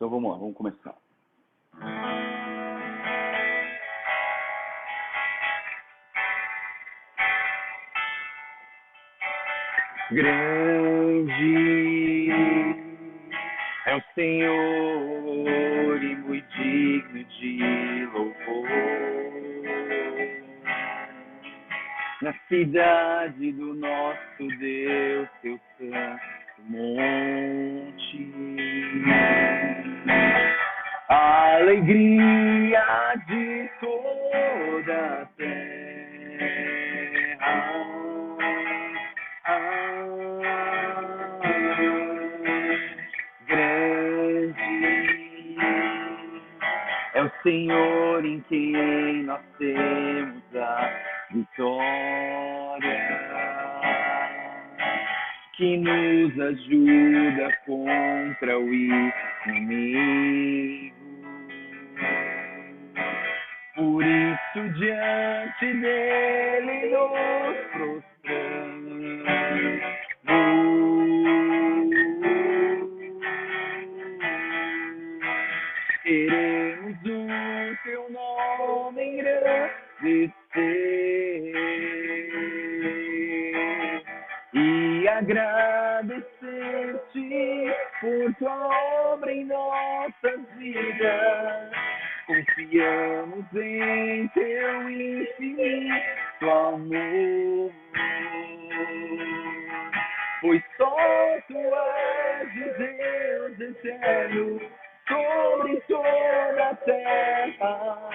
Então vamos lá, vamos começar. Grande é o Senhor e muito digno de louvor. Na cidade do nosso Deus, seu santo monte. A alegria de toda a terra. Grande é o Senhor em quem nós temos a vitória, que nos ajuda contra o inimigo. Por isso diante dele nos prostramos. Queremos o teu nome engrandecer e agradecer-te por tua obra em nossas vidas. Confiamos em teu infinito amor, pois só tu és o Deus eterno sobre toda a terra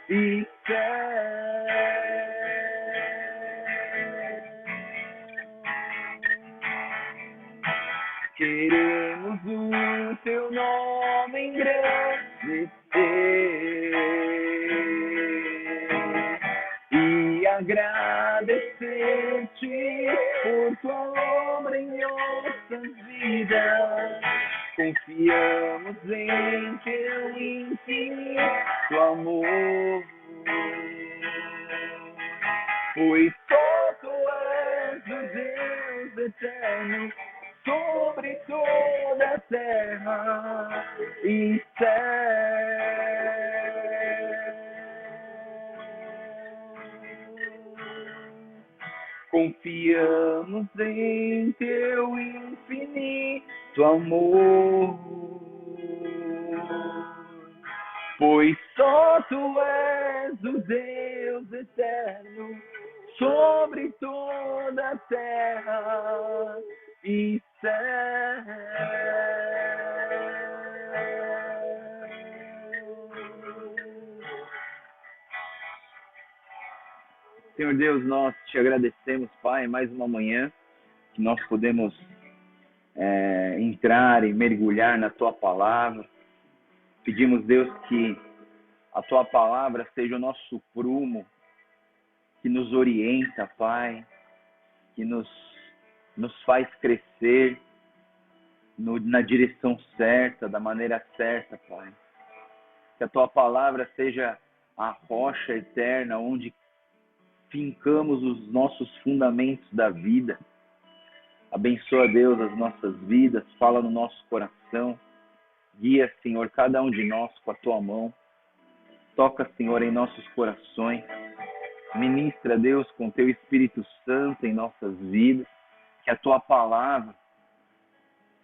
e céu. Queremos o teu nome engrandecer e agradecer-te por tua obra em nossas vidas. Confiamos em teu infinito amor, pois só tu és o Deus eterno sobre toda a terra e céu. Confiamos em teu infinito amor, pois só tu és o Deus eterno sobre toda a terra e céu. Senhor Deus, nós te agradecemos, Pai, mais uma manhã que nós podemos entrar e mergulhar na tua palavra. Pedimos, Deus, que a tua palavra seja o nosso prumo, que nos orienta, Pai, que nos faz crescer na direção certa, da maneira certa, Pai. Que a tua palavra seja a rocha eterna onde fincamos os nossos fundamentos da vida. Abençoa, Deus, as nossas vidas, fala no nosso coração. Guia, Senhor, cada um de nós com a tua mão. Toca, Senhor, em nossos corações. Ministra, Deus, com teu Espírito Santo em nossas vidas. Que a tua palavra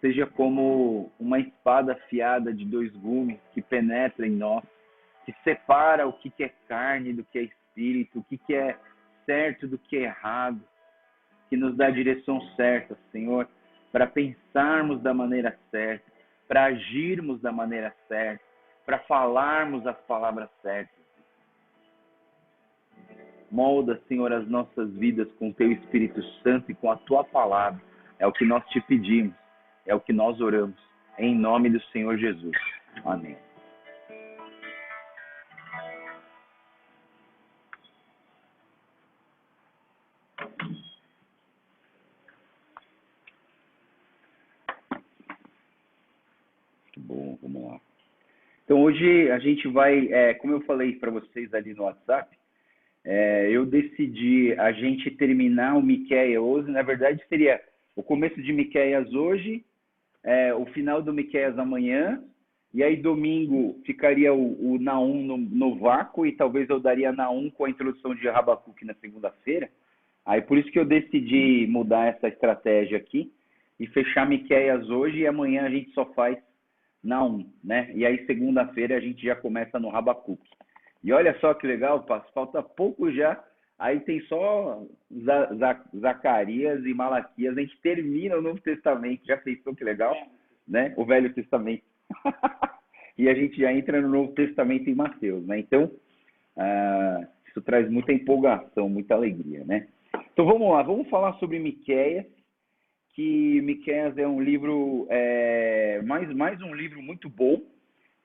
seja como uma espada afiada de 2 gumes que penetra em nós, que separa o que é carne do que é espírito, o que é certo do que é errado, que nos dá a direção certa, Senhor, para pensarmos da maneira certa, para agirmos da maneira certa, para falarmos as palavras certas. Molda, Senhor, as nossas vidas com teu Espírito Santo e com a tua palavra. É o que nós te pedimos, é o que nós oramos, em nome do Senhor Jesus. Amém. Muito bom, vamos lá. Então hoje a gente vai, como eu falei para vocês ali no WhatsApp, eu decidi a gente terminar o Miqueias hoje. Na verdade seria o começo de Miqueias hoje, o final do Miqueias amanhã E aí domingo ficaria o Naum no vácuo e talvez eu daria Naum com a introdução de Habacuque na segunda-feira. Aí por isso que eu decidi mudar essa estratégia aqui e fechar Miqueias hoje e amanhã a gente só faz Naum, né? E aí segunda-feira a gente já começa no Habacuque. E olha só que legal, falta pouco já. Aí tem só Zacarias e Malaquias. A gente termina o Novo Testamento. Já pensou que legal? Né? O Velho Testamento. E a gente já entra no Novo Testamento em Mateus, né? Então, isso traz muita empolgação, muita alegria, né? Então vamos lá, vamos falar sobre Miqueias, que Miqueias é um livro, mais um livro muito bom,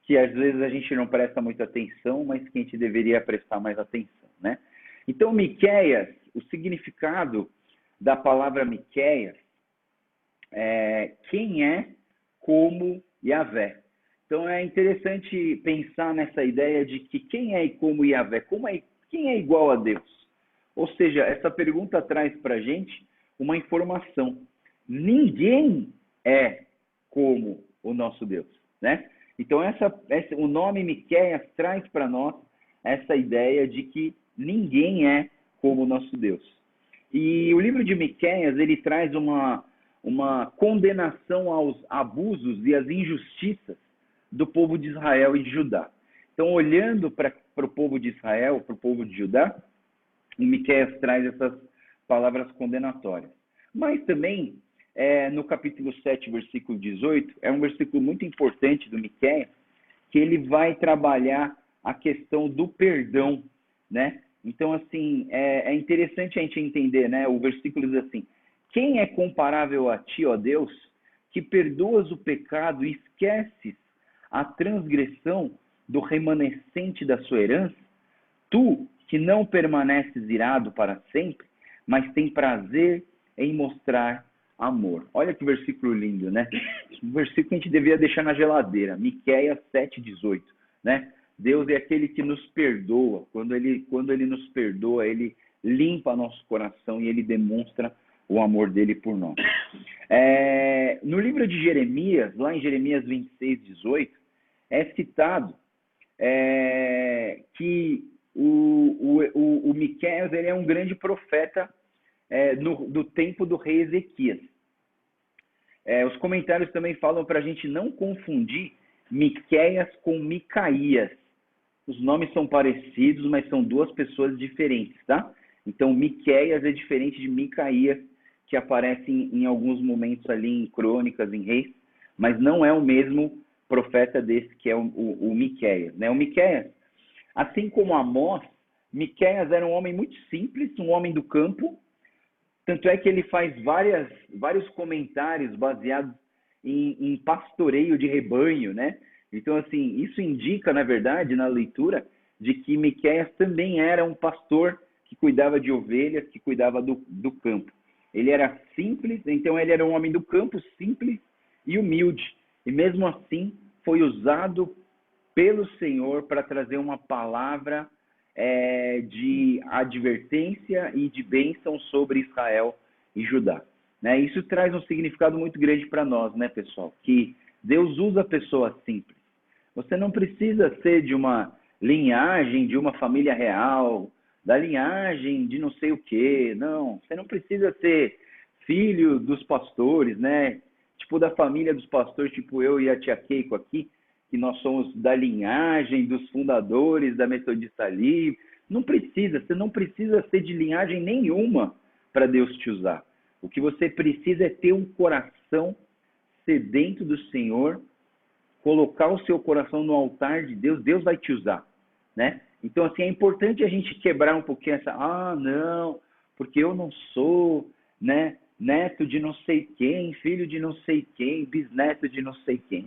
que às vezes a gente não presta muita atenção, mas que a gente deveria prestar mais atenção, né? Então, Miqueias, o significado da palavra Miqueias é quem é como Yahvé. Então, é interessante pensar nessa ideia de que quem é e como Yahvé, quem é igual a Deus? Ou seja, essa pergunta traz para a gente uma informação. Ninguém é como o nosso Deus, né? Então, o nome Miqueias traz para nós essa ideia de que ninguém é como o nosso Deus. E o livro de Miqueias, ele traz uma condenação aos abusos e às injustiças do povo de Israel e de Judá. Então, olhando para o povo de Israel, para o povo de Judá, o Miqueias traz essas palavras condenatórias. Mas também, no capítulo 7, versículo 18, é um versículo muito importante do Miqueias, que ele vai trabalhar a questão do perdão, né? Então, assim, é interessante a gente entender, né? O versículo diz assim: quem é comparável a ti, ó Deus, que perdoas o pecado e esqueces a transgressão do remanescente da sua herança? Tu, que não permaneces irado para sempre, mas tem prazer em mostrar amor. Olha que versículo lindo, né? Um versículo que a gente devia deixar na geladeira. Miqueias 7,18, né? Deus é aquele que nos perdoa. Quando ele nos perdoa, ele limpa nosso coração e ele demonstra o amor dele por nós. No livro de Jeremias, lá em Jeremias 26:18, é citado que o Miqueias, ele é um grande profeta do tempo do rei Ezequias. Os comentários também falam para a gente não confundir Miqueias com Micaías. Os nomes são parecidos, mas são duas pessoas diferentes, tá? Então, Miqueias é diferente de Micaías, que aparece em alguns momentos ali em Crônicas, em Reis, mas não é o mesmo profeta desse que é o Miqueias, né? O Miqueias, assim como Amós, Miqueias era um homem muito simples, um homem do campo, tanto é que ele faz vários comentários baseados em pastoreio de rebanho, né? Então, assim, isso indica, na verdade, na leitura, de que Miqueias também era um pastor que cuidava de ovelhas, que cuidava do campo. Ele era simples, então ele era um homem do campo, simples e humilde. E mesmo assim, foi usado pelo Senhor para trazer uma palavra de advertência e de bênção sobre Israel e Judá, né? Isso traz um significado muito grande para nós, né, pessoal? Que Deus usa pessoas simples. Você não precisa ser de uma linhagem, de uma família real, da linhagem de não sei o quê. Não, você não precisa ser filho dos pastores, né? Tipo da família dos pastores, tipo eu e a tia Keiko aqui, que nós somos da linhagem dos fundadores da Metodista Livre. Não precisa, você não precisa ser de linhagem nenhuma para Deus te usar. O que você precisa é ter um coração sedento do Senhor, colocar o seu coração no altar de Deus, Deus vai te usar, né? Então, assim, é importante a gente quebrar um pouquinho não, porque eu não sou, né, neto de não sei quem, filho de não sei quem, bisneto de não sei quem.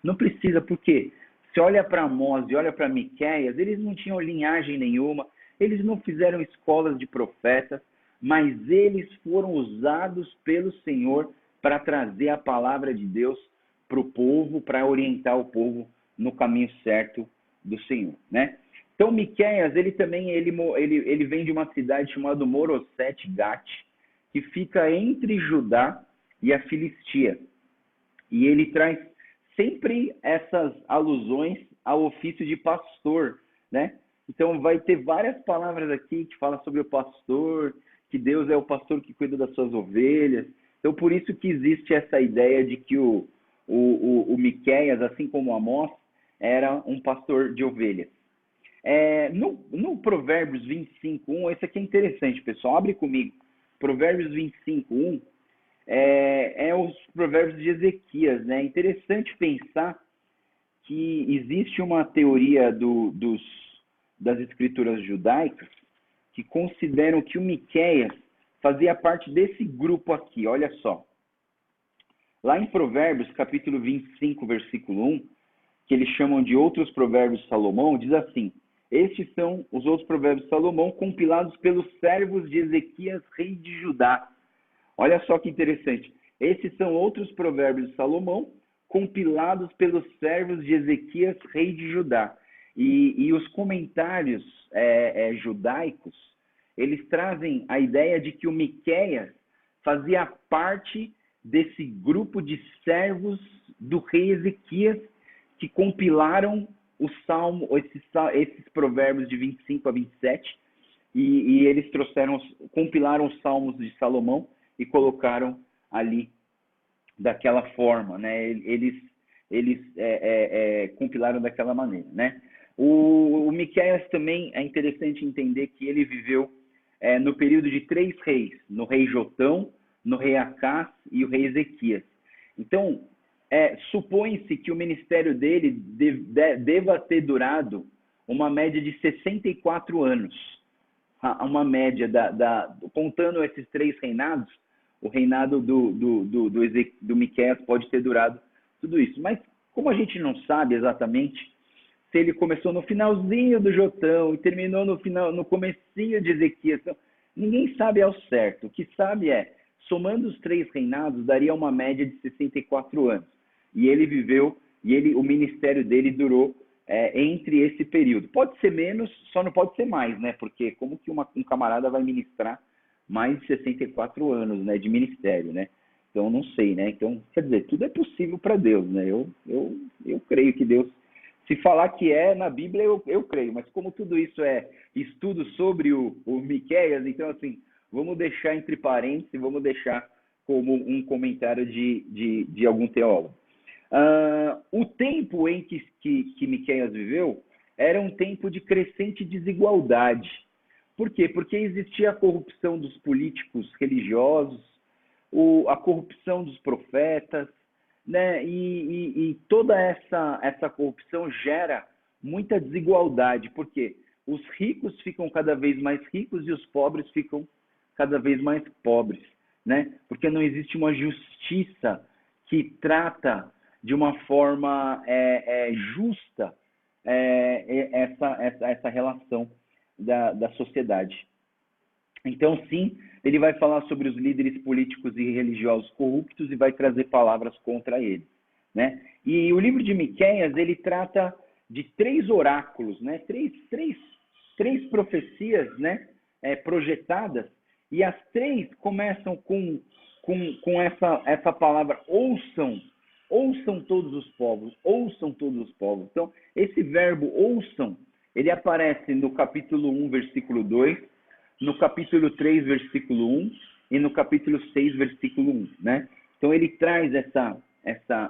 Não precisa, porque se olha para Amós e olha para Miqueias, eles não tinham linhagem nenhuma, eles não fizeram escolas de profetas, mas eles foram usados pelo Senhor para trazer a palavra de Deus para o povo, para orientar o povo no caminho certo do Senhor, né? Então, Miqueias, ele também ele vem de uma cidade chamada Morosete Gat, que fica entre Judá e a Filistia. E ele traz sempre essas alusões ao ofício de pastor, né? Então vai ter várias palavras aqui que falam sobre o pastor, que Deus é o pastor que cuida das suas ovelhas. Então por isso que existe essa ideia de que o Miqueias, assim como Amós, era um pastor de ovelhas. No Provérbios 25:1, esse aqui é interessante, pessoal. Abre comigo. Provérbios 25:1 é os provérbios de Ezequias, né? É interessante pensar que existe uma teoria das escrituras judaicas que consideram que o Miqueias fazia parte desse grupo aqui. Olha só. Lá em Provérbios, capítulo 25, versículo 1, que eles chamam de outros provérbios de Salomão, diz assim: estes são os outros provérbios de Salomão compilados pelos servos de Ezequias, rei de Judá. Olha só que interessante. Esses são outros provérbios de Salomão compilados pelos servos de Ezequias, rei de Judá. E os comentários judaicos, eles trazem a ideia de que o Miqueias fazia parte desse grupo de servos do rei Ezequias que compilaram o Salmo, esses provérbios de 25 a 27, e eles compilaram os Salmos de Salomão e colocaram ali daquela forma, né? Eles compilaram daquela maneira, né? O Miqueias também é interessante entender que ele viveu no período de 3 reis, no rei Jotão, no rei Acás e o rei Ezequias. Então, supõe-se que o ministério dele deva ter durado uma média de 64 anos. Uma média, contando esses 3 reinados, o reinado do Miqueias pode ter durado tudo isso. Mas como a gente não sabe exatamente se ele começou no finalzinho do Jotão e terminou no comecinho de Ezequias, então, ninguém sabe ao certo. O que sabe somando os 3 reinados, daria uma média de 64 anos. E ele viveu, o ministério dele durou entre esse período. Pode ser menos, só não pode ser mais, né? Porque como que um camarada vai ministrar mais de 64 anos, né, de ministério, né? Então, não sei, né? Então, quer dizer, tudo é possível para Deus, né? Eu creio que Deus, se falar que na Bíblia, eu creio. Mas como tudo isso é estudo sobre o Miqueias, então, assim, vamos deixar entre parênteses, vamos deixar como um comentário de algum teólogo. O tempo em que Miqueias viveu era um tempo de crescente desigualdade. Por quê? Porque existia a corrupção dos políticos religiosos, a corrupção dos profetas, né? E toda essa corrupção gera muita desigualdade. Por quê? Os ricos ficam cada vez mais ricos e os pobres ficam cada vez mais pobres, né? Porque não existe uma justiça que trata de uma forma justa essa relação da sociedade. Então, sim, ele vai falar sobre os líderes políticos e religiosos corruptos e vai trazer palavras contra eles, né? E o livro de Miqueias, ele trata de 3 oráculos, né? Três profecias, né? Projetadas, e as 3 começam com essa palavra: ouçam todos os povos, ouçam todos os povos. Então, esse verbo ouçam, ele aparece no capítulo 1, versículo 2, no capítulo 3, versículo 1 e no capítulo 6, versículo 1, né? Então, ele traz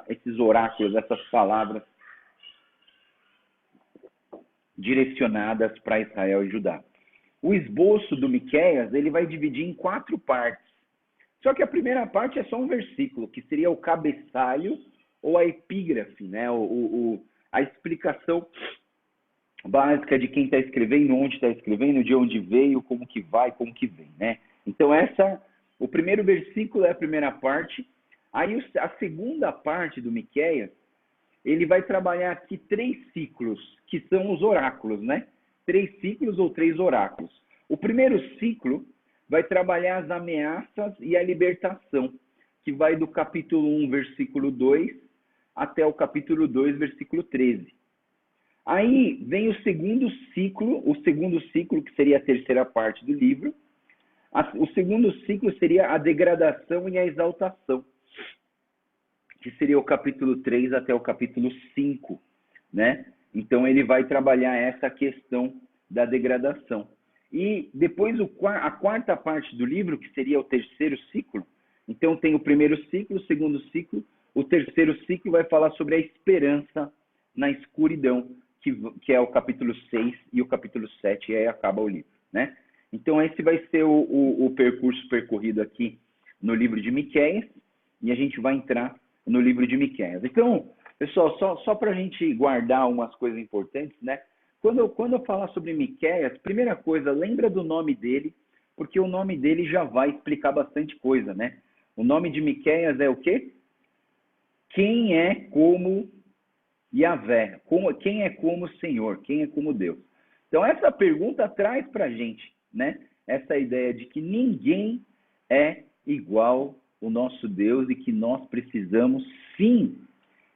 esses oráculos, essas palavras direcionadas para Israel e Judá. O esboço do Miqueias, ele vai dividir em 4 partes. Só que a primeira parte é só um versículo, que seria o cabeçalho ou a epígrafe, né? A explicação básica de quem está escrevendo, onde está escrevendo, de onde veio, como que vai, como que vem, né? Então, o primeiro versículo é a primeira parte. Aí, a segunda parte do Miqueias, ele vai trabalhar aqui 3 ciclos, que são os oráculos, né? 3 ciclos ou 3 oráculos. O primeiro ciclo vai trabalhar as ameaças e a libertação, que vai do capítulo 1, versículo 2, até o capítulo 2, versículo 13. Aí vem o segundo ciclo, que seria a terceira parte do livro. O segundo ciclo seria a degradação e a exaltação, que seria o capítulo 3 até o capítulo 5, né? Então ele vai trabalhar essa questão da degradação. E depois a quarta parte do livro, que seria o terceiro ciclo, então tem o primeiro ciclo, o segundo ciclo, o terceiro ciclo vai falar sobre a esperança na escuridão, que é o capítulo 6 e o capítulo 7, e aí acaba o livro, né? Então esse vai ser o percurso percorrido aqui no livro de Miqueias, e a gente vai entrar no livro de Miqueias. Então, pessoal, só para a gente guardar umas coisas importantes, né? Quando eu falar sobre Miqueias, primeira coisa, lembra do nome dele, porque o nome dele já vai explicar bastante coisa, né? O nome de Miqueias é o quê? Quem é como Yahvé? Quem é como o Senhor? Quem é como Deus? Então, essa pergunta traz para a gente, né? Essa ideia de que ninguém é igual o nosso Deus e que nós precisamos, sim,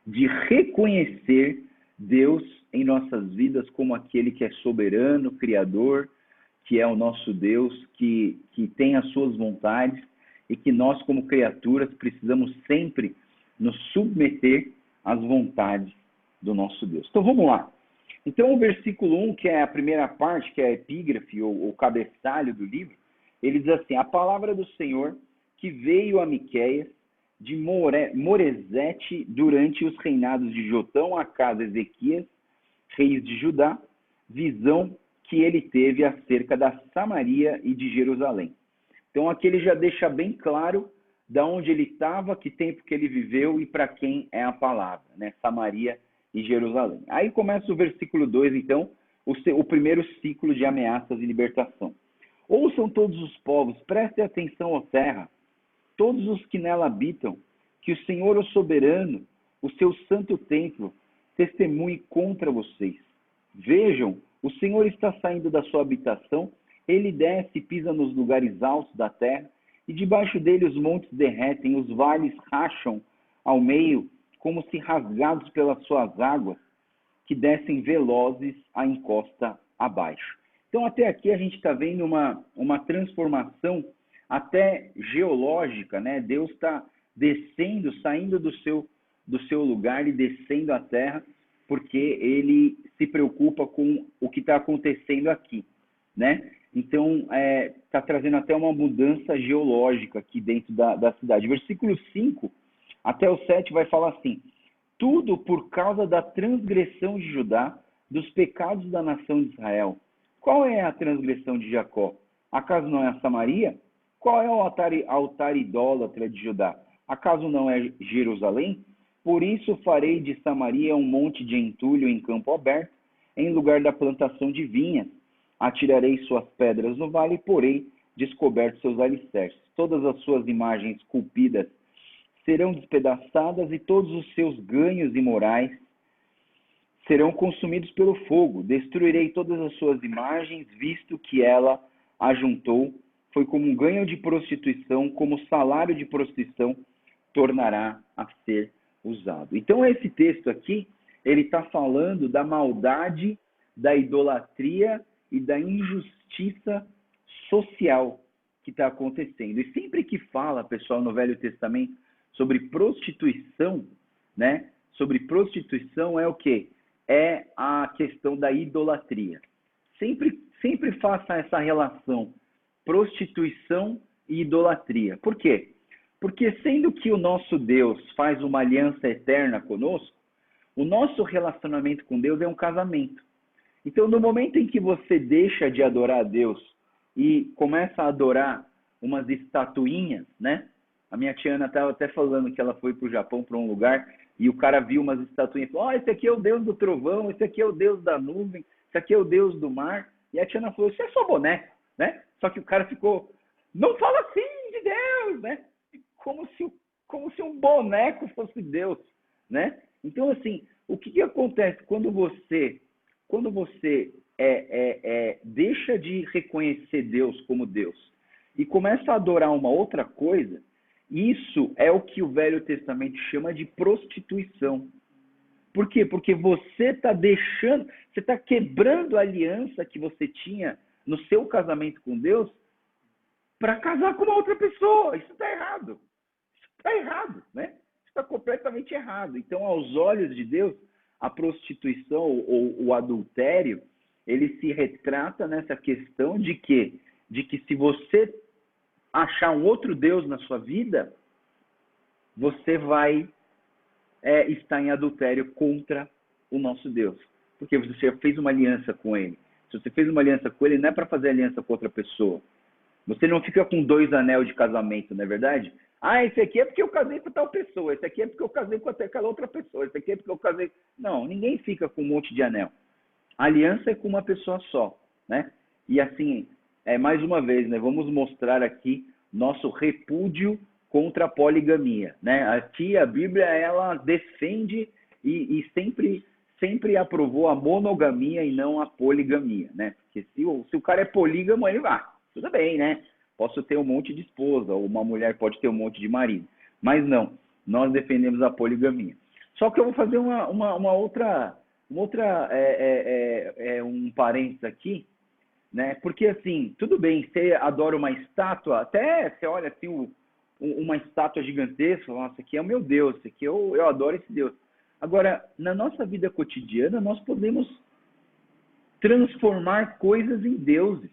de reconhecer Deus em nossas vidas como aquele que é soberano, criador, que é o nosso Deus, que tem as suas vontades e que nós, como criaturas, precisamos sempre nos submeter às vontades do nosso Deus. Então, vamos lá. Então, o versículo 1, que é a primeira parte, que é a epígrafe ou cabeçalho do livro, ele diz assim: a palavra do Senhor que veio a Miqueias de Moresete durante os reinados de Jotão, Acás e Ezequias, reis de Judá, visão que ele teve acerca da Samaria e de Jerusalém. Então aqui ele já deixa bem claro de onde ele estava, que tempo que ele viveu e para quem é a palavra, né? Samaria e Jerusalém. Aí começa o versículo 2, então, o primeiro ciclo de ameaças e libertação. Ouçam todos os povos, prestem atenção, ó terra, todos os que nela habitam, que o Senhor, o soberano, o seu santo templo, testemunhe contra vocês. Vejam, o Senhor está saindo da sua habitação, ele desce e pisa nos lugares altos da terra, e debaixo dele os montes derretem, os vales racham ao meio, como se rasgados pelas suas águas, que descem velozes a encosta abaixo. Então, até aqui a gente está vendo uma transformação até geológica, né? Deus está descendo, saindo do seu lugar e descendo à terra, porque ele se preocupa com o que está acontecendo aqui, né? Então, está trazendo até uma mudança geológica aqui dentro da cidade. Versículo 5 até o 7 vai falar assim: tudo por causa da transgressão de Judá, dos pecados da nação de Israel. Qual é a transgressão de Jacó? Acaso não é a Samaria? Qual é o altar idólatra de Judá? Acaso não é Jerusalém? Por isso farei de Samaria um monte de entulho em campo aberto, em lugar da plantação de vinhas. Atirarei suas pedras no vale e porei descobertos seus alicerces. Todas as suas imagens esculpidas serão despedaçadas e todos os seus ganhos imorais serão consumidos pelo fogo. Destruirei todas as suas imagens, visto que ela ajuntou. Foi como um ganho de prostituição, como salário de prostituição tornará a ser usado. Então, esse texto aqui, ele está falando da maldade, da idolatria e da injustiça social que está acontecendo. E sempre que fala, pessoal, no Velho Testamento, sobre prostituição, né? Sobre prostituição é o quê? É a questão da idolatria. Sempre faça essa relação, prostituição e idolatria. Por quê? Porque sendo que o nosso Deus faz uma aliança eterna conosco, o nosso relacionamento com Deus é um casamento. Então, no momento em que você deixa de adorar a Deus e começa a adorar umas estatuinhas, né? A minha tia Ana estava até falando que ela foi para o Japão, para um lugar, e o cara viu umas estatuinhas e falou: esse aqui é o Deus do trovão, esse aqui é o Deus da nuvem, esse aqui é o Deus do mar. E a tia Ana falou: isso é só boneco, né? Só que o cara ficou: não fala assim de Deus, né? Como se um boneco fosse Deus, né? Então, assim, o que acontece quando você deixa de reconhecer Deus como Deus e começa a adorar uma outra coisa? Isso é o que o Velho Testamento chama de prostituição. Por quê? Porque você está quebrando a aliança que você tinha no seu casamento com Deus para casar com uma outra pessoa. Isso está errado. Isso está errado, né? Isso está completamente errado. Então, aos olhos de Deus, a prostituição ou o adultério, ele se retrata nessa questão de que se você achar um outro Deus na sua vida, você vai estar em adultério contra o nosso Deus. Porque você fez uma aliança com ele. Se você fez uma aliança com ele, não é para fazer aliança com outra pessoa. Você não fica com 2 anel de casamento, não é verdade? Ah, esse aqui é porque eu casei com tal pessoa, esse aqui é porque eu casei com aquela outra pessoa, esse aqui é porque eu casei... Não, ninguém fica com um monte de anel. A aliança é com uma pessoa só, né? E assim, mais uma vez, né, vamos mostrar aqui nosso repúdio contra a poligamia, né? Aqui a Bíblia, ela defende e sempre aprovou a monogamia e não a poligamia, né? Porque se o cara é polígamo, ele vai, tudo bem, né? Posso ter um monte de esposa, ou uma mulher pode ter um monte de marido. Mas não, nós defendemos a poligamia. Só que eu vou fazer um parênteses aqui, né? Porque assim, tudo bem, você adora uma estátua, até você olha assim, uma estátua gigantesca, nossa, aqui é o meu Deus, aqui eu adoro esse Deus. Agora, na nossa vida cotidiana, nós podemos transformar coisas em deuses.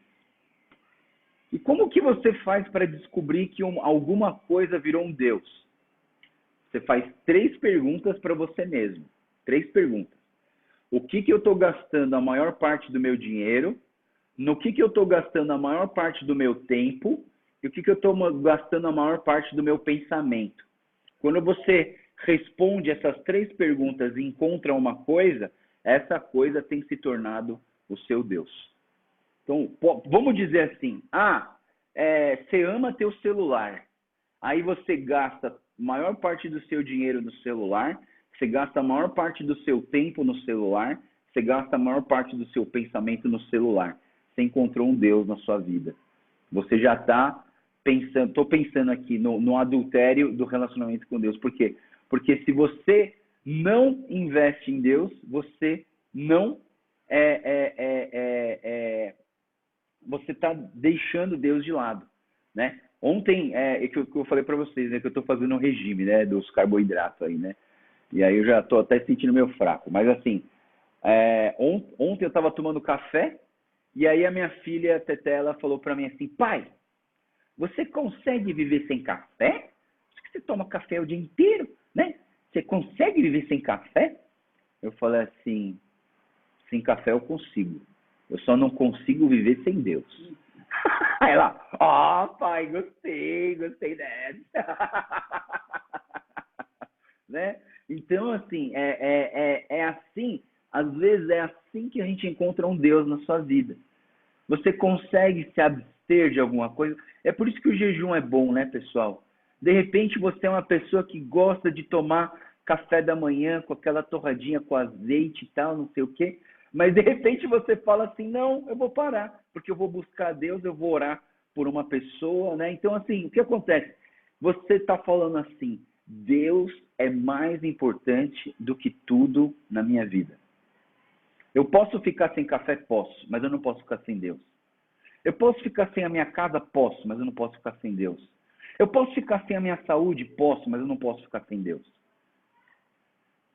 E como que você faz para descobrir que alguma coisa virou um Deus? Você faz 3 perguntas para você mesmo. 3 perguntas. O que eu estou gastando a maior parte do meu dinheiro? No que eu estou gastando a maior parte do meu tempo? E o que eu estou gastando a maior parte do meu pensamento? Quando você responde essas 3 perguntas e encontra uma coisa, essa coisa tem se tornado o seu Deus. Então, vamos dizer assim, você ama teu celular, aí você gasta a maior parte do seu dinheiro no celular, você gasta a maior parte do seu tempo no celular, você gasta a maior parte do seu pensamento no celular. Você encontrou um Deus na sua vida. Você já está pensando, estou pensando aqui no adultério do relacionamento com Deus. Por quê? Porque se você não investe em Deus, você não você está deixando Deus de lado, né? Ontem, que eu falei para vocês, né, que eu estou fazendo um regime, né, dos carboidratos aí, né? E aí eu já estou até sentindo meio fraco. Mas assim, ontem eu estava tomando café e aí a minha filha, Teté, ela falou para mim assim, pai, você consegue viver sem café? Você toma café o dia inteiro, né? Você consegue viver sem café? Eu falei assim, sem café eu consigo. Eu só não consigo viver sem Deus. Aí ela, pai, gostei dessa. Né? Então, assim, assim, às vezes é assim que a gente encontra um Deus na sua vida. Você consegue se abster de alguma coisa. É por isso que o jejum é bom, né, pessoal? De repente você é uma pessoa que gosta de tomar café da manhã com aquela torradinha com azeite e tal, não sei o quê. Mas de repente você fala assim, não, eu vou parar, porque eu vou buscar Deus, eu vou orar por uma pessoa, né? Então, assim, o que acontece? Você está falando assim, Deus é mais importante do que tudo na minha vida. Eu posso ficar sem café? Posso, mas eu não posso ficar sem Deus. Eu posso ficar sem a minha casa? Posso, mas eu não posso ficar sem Deus. Eu posso ficar sem a minha saúde? Posso, mas eu não posso ficar sem Deus.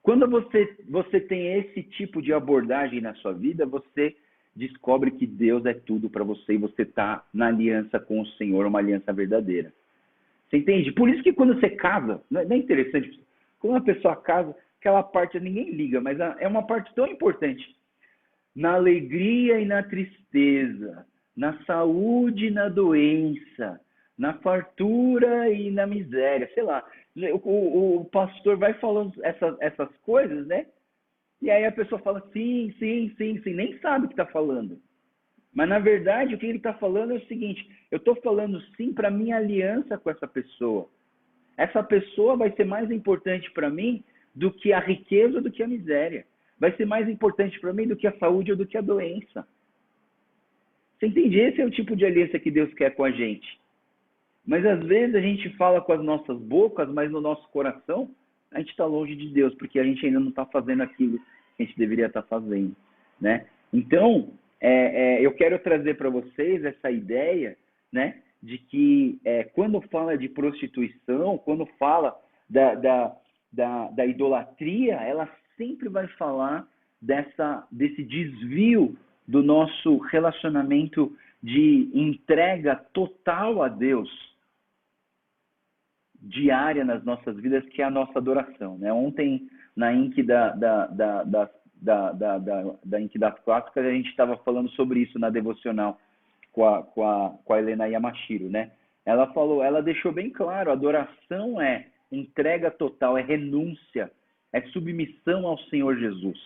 Quando você tem esse tipo de abordagem na sua vida, você descobre que Deus é tudo para você e você está na aliança com o Senhor, uma aliança verdadeira. Você entende? Por isso que quando você casa, não é interessante, quando uma pessoa casa, aquela parte ninguém liga, mas é uma parte tão importante. Na alegria e na tristeza, na saúde e na doença, na fartura e na miséria, sei lá. O pastor vai falando essas coisas, né? E aí a pessoa fala sim, nem sabe o que está falando. Mas na verdade o que ele está falando é o seguinte, eu estou falando sim para minha aliança com essa pessoa. Essa pessoa vai ser mais importante para mim do que a riqueza ou do que a miséria. Vai ser mais importante para mim do que a saúde ou do que a doença. Você entende? Esse é o tipo de aliança que Deus quer com a gente. Mas às vezes a gente fala com as nossas bocas, mas no nosso coração a gente está longe de Deus, porque a gente ainda não está fazendo aquilo que a gente deveria estar fazendo, né? Então, eu quero trazer para vocês essa ideia, né, de que quando fala de prostituição, quando fala da idolatria, ela sempre vai falar desse desvio do nosso relacionamento de entrega total a Deus, diária nas nossas vidas, que é a nossa adoração, né? Ontem, na Inc da Inc das Clássicas, a gente estava falando sobre isso na devocional com a Helena Yamashiro, né? Ela deixou bem claro, adoração é entrega total, é renúncia, é submissão ao Senhor Jesus,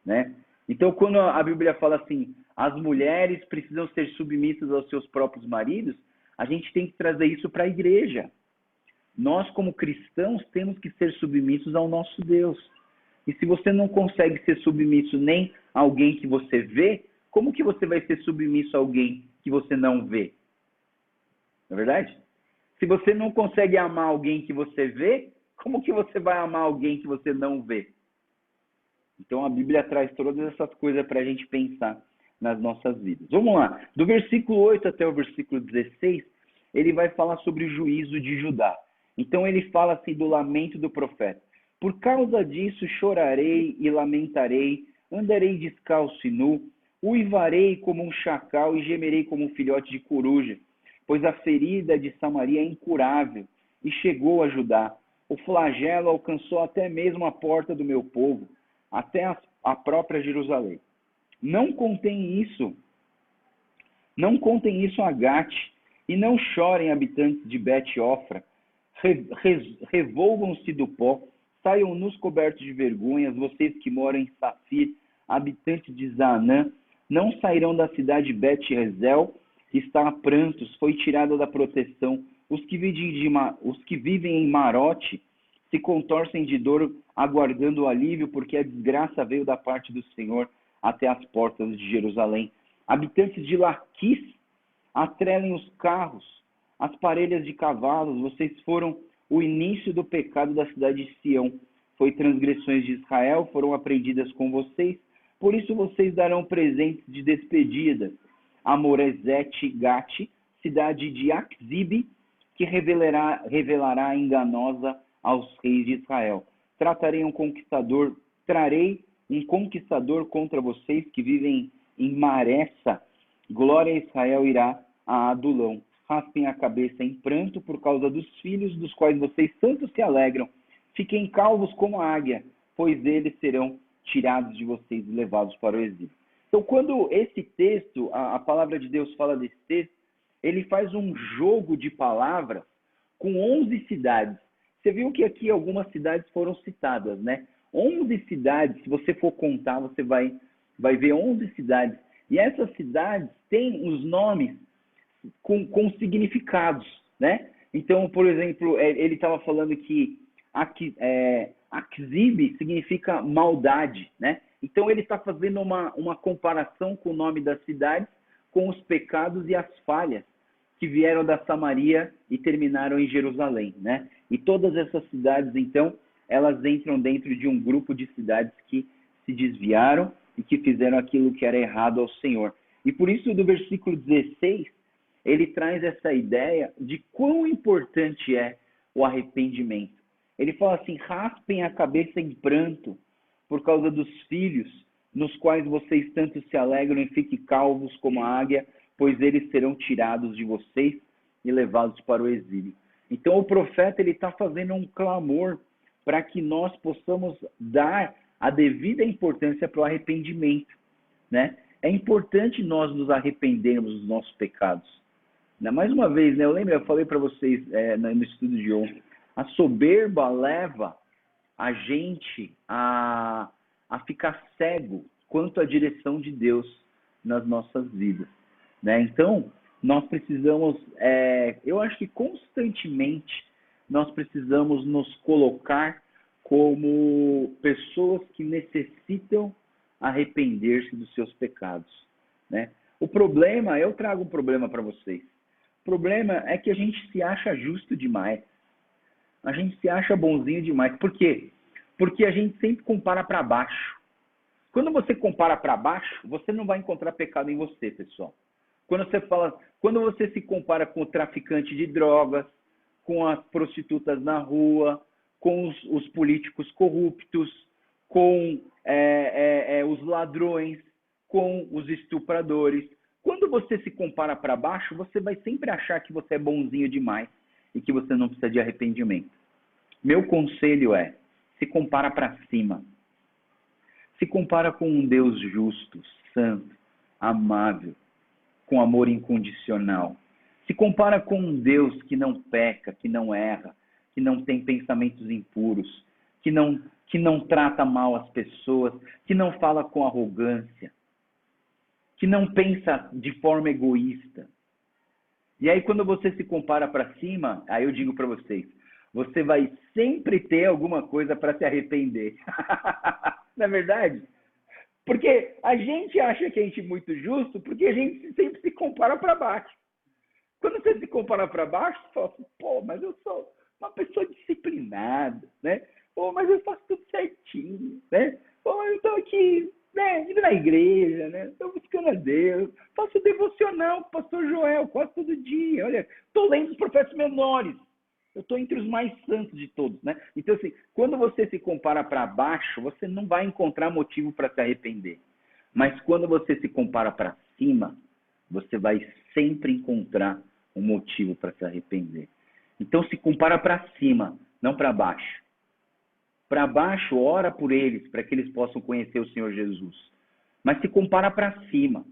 né? Então, quando a Bíblia fala assim, as mulheres precisam ser submissas aos seus próprios maridos, a gente tem que trazer isso para a igreja. Nós, como cristãos, temos que ser submissos ao nosso Deus. E se você não consegue ser submisso nem a alguém que você vê, como que você vai ser submisso a alguém que você não vê? Não é verdade? Se você não consegue amar alguém que você vê, como que você vai amar alguém que você não vê? Então a Bíblia traz todas essas coisas para a gente pensar nas nossas vidas. Vamos lá. Do versículo 8 até o versículo 16, ele vai falar sobre o juízo de Judá. Então ele fala assim do lamento do profeta. Por causa disso chorarei e lamentarei, andarei descalço e nu, uivarei como um chacal e gemerei como um filhote de coruja, pois a ferida de Samaria é incurável e chegou a Judá. O flagelo alcançou até mesmo a porta do meu povo, até a própria Jerusalém. Não contem isso a Gate, e não chorem habitantes de Bet-Ofra. Revolvam-se do pó, saiam nus cobertos de vergonhas, vocês que moram em Safir, habitantes de Zaanã, não sairão da cidade de Bet-Rezel, que está a prantos, foi tirada da proteção. Os que vivem em Marote se contorcem de dor, aguardando o alívio, porque a desgraça veio da parte do Senhor até as portas de Jerusalém. Habitantes de Laquis, atrelem os carros, as parelhas de cavalos, vocês foram o início do pecado da cidade de Sião. Foi transgressões de Israel, foram aprendidas com vocês, por isso vocês darão presentes de despedida a Morezete Gate, cidade de Axibe, que revelará enganosa aos reis de Israel. Trarei um conquistador contra vocês que vivem em Maressa. Glória a Israel irá a Adulão. Raspem a cabeça em pranto por causa dos filhos dos quais vocês tanto se alegram. Fiquem calvos como a águia, pois eles serão tirados de vocês e levados para o exílio. Então, quando esse texto, a palavra de Deus fala desse texto, ele faz um jogo de palavras com 11 cidades. Você viu que aqui algumas cidades foram citadas, né? 11 cidades, se você for contar, você vai ver 11 cidades. E essas cidades têm os nomes com significados, né? Então, por exemplo, ele estava falando que Axibe significa maldade, né? Então, ele está fazendo uma comparação com o nome das cidades com os pecados e as falhas que vieram da Samaria e terminaram em Jerusalém, né? E todas essas cidades, então, elas entram dentro de um grupo de cidades que se desviaram e que fizeram aquilo que era errado ao Senhor. E por isso, do versículo 16, ele traz essa ideia de quão importante é o arrependimento. Ele fala assim, raspem a cabeça em pranto por causa dos filhos, nos quais vocês tanto se alegram, e fiquem calvos como a águia, pois eles serão tirados de vocês e levados para o exílio. Então o profeta está fazendo um clamor para que nós possamos dar a devida importância para o arrependimento, né? É importante nós nos arrependermos dos nossos pecados. Mais uma vez, né, eu falei para vocês no estudo de ontem, a soberba leva a gente a ficar cego quanto à direção de Deus nas nossas vidas, né? Então, nós precisamos, eu acho que constantemente, nós precisamos nos colocar como pessoas que necessitam arrepender-se dos seus pecados, né? O problema, eu trago um problema para vocês. O problema é que a gente se acha justo demais. A gente se acha bonzinho demais. Por quê? Porque a gente sempre compara para baixo. Quando você compara para baixo, você não vai encontrar pecado em você, pessoal. Quando você se compara com o traficante de drogas, com as prostitutas na rua, com os políticos corruptos, com os ladrões, com os estupradores. Quando você se compara para baixo, você vai sempre achar que você é bonzinho demais e que você não precisa de arrependimento. Meu conselho é, se compara para cima. Se compara com um Deus justo, santo, amável, com amor incondicional. Se compara com um Deus que não peca, que não erra, que não tem pensamentos impuros, que não trata mal as pessoas, que não fala com arrogância, que não pensa de forma egoísta. E aí quando você se compara para cima, aí eu digo para vocês, você vai sempre ter alguma coisa para se arrepender. Não é verdade? Porque a gente acha que a gente é muito justo porque a gente sempre se compara para baixo. Quando você se compara para baixo, você fala assim, pô, mas eu sou uma pessoa disciplinada, né? Pô, mas eu faço tudo certinho, né? Pô, eu estou aqui, né, indo na igreja, né? Estou buscando a Deus, faço devocional com o pastor Joel quase todo dia. Olha, estou lendo os profetas menores. Eu estou entre os mais santos de todos, né? Então, assim, quando você se compara para baixo, você não vai encontrar motivo para se arrepender. Mas quando você se compara para cima, você vai sempre encontrar um motivo para se arrepender. Então, se compara para cima, não para baixo. Para baixo, ora por eles, para que eles possam conhecer o Senhor Jesus. Mas se compara para cima.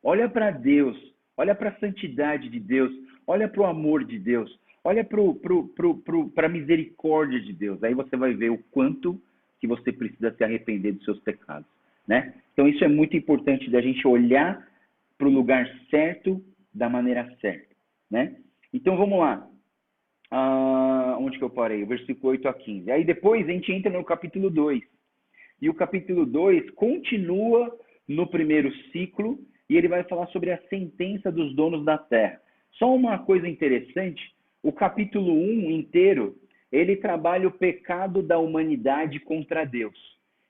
Olha para Deus, olha para a santidade de Deus, olha para o amor de Deus, olha para a misericórdia de Deus. Aí você vai ver o quanto que você precisa se arrepender dos seus pecados, né? Então isso é muito importante da gente olhar para o lugar certo, da maneira certa, né? Então vamos lá. Onde que eu parei? O versículo 8 a 15. Aí depois a gente entra no capítulo 2. E o capítulo 2 continua no primeiro ciclo e ele vai falar sobre a sentença dos donos da terra. Só uma coisa interessante, o capítulo 1 inteiro, ele trabalha o pecado da humanidade contra Deus.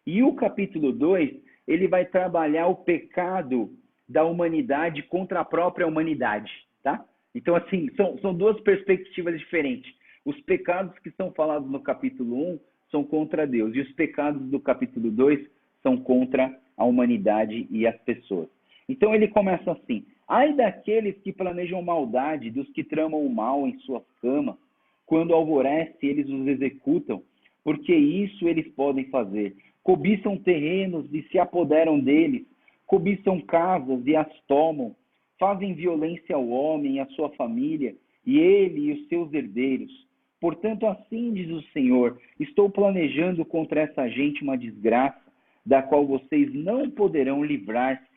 E o capítulo 2, ele vai trabalhar o pecado da humanidade contra a própria humanidade, tá? Então, assim, são duas perspectivas diferentes. Os pecados que são falados no capítulo 1 são contra Deus, e os pecados do capítulo 2 são contra a humanidade e as pessoas. Então ele começa assim: ai daqueles que planejam maldade, dos que tramam o mal em suas camas, quando alvorece eles os executam, porque isso eles podem fazer. Cobiçam terrenos e se apoderam deles, cobiçam casas e as tomam, fazem violência ao homem e à sua família, e ele e os seus herdeiros. Portanto, assim diz o Senhor, estou planejando contra essa gente uma desgraça, da qual vocês não poderão livrar-se.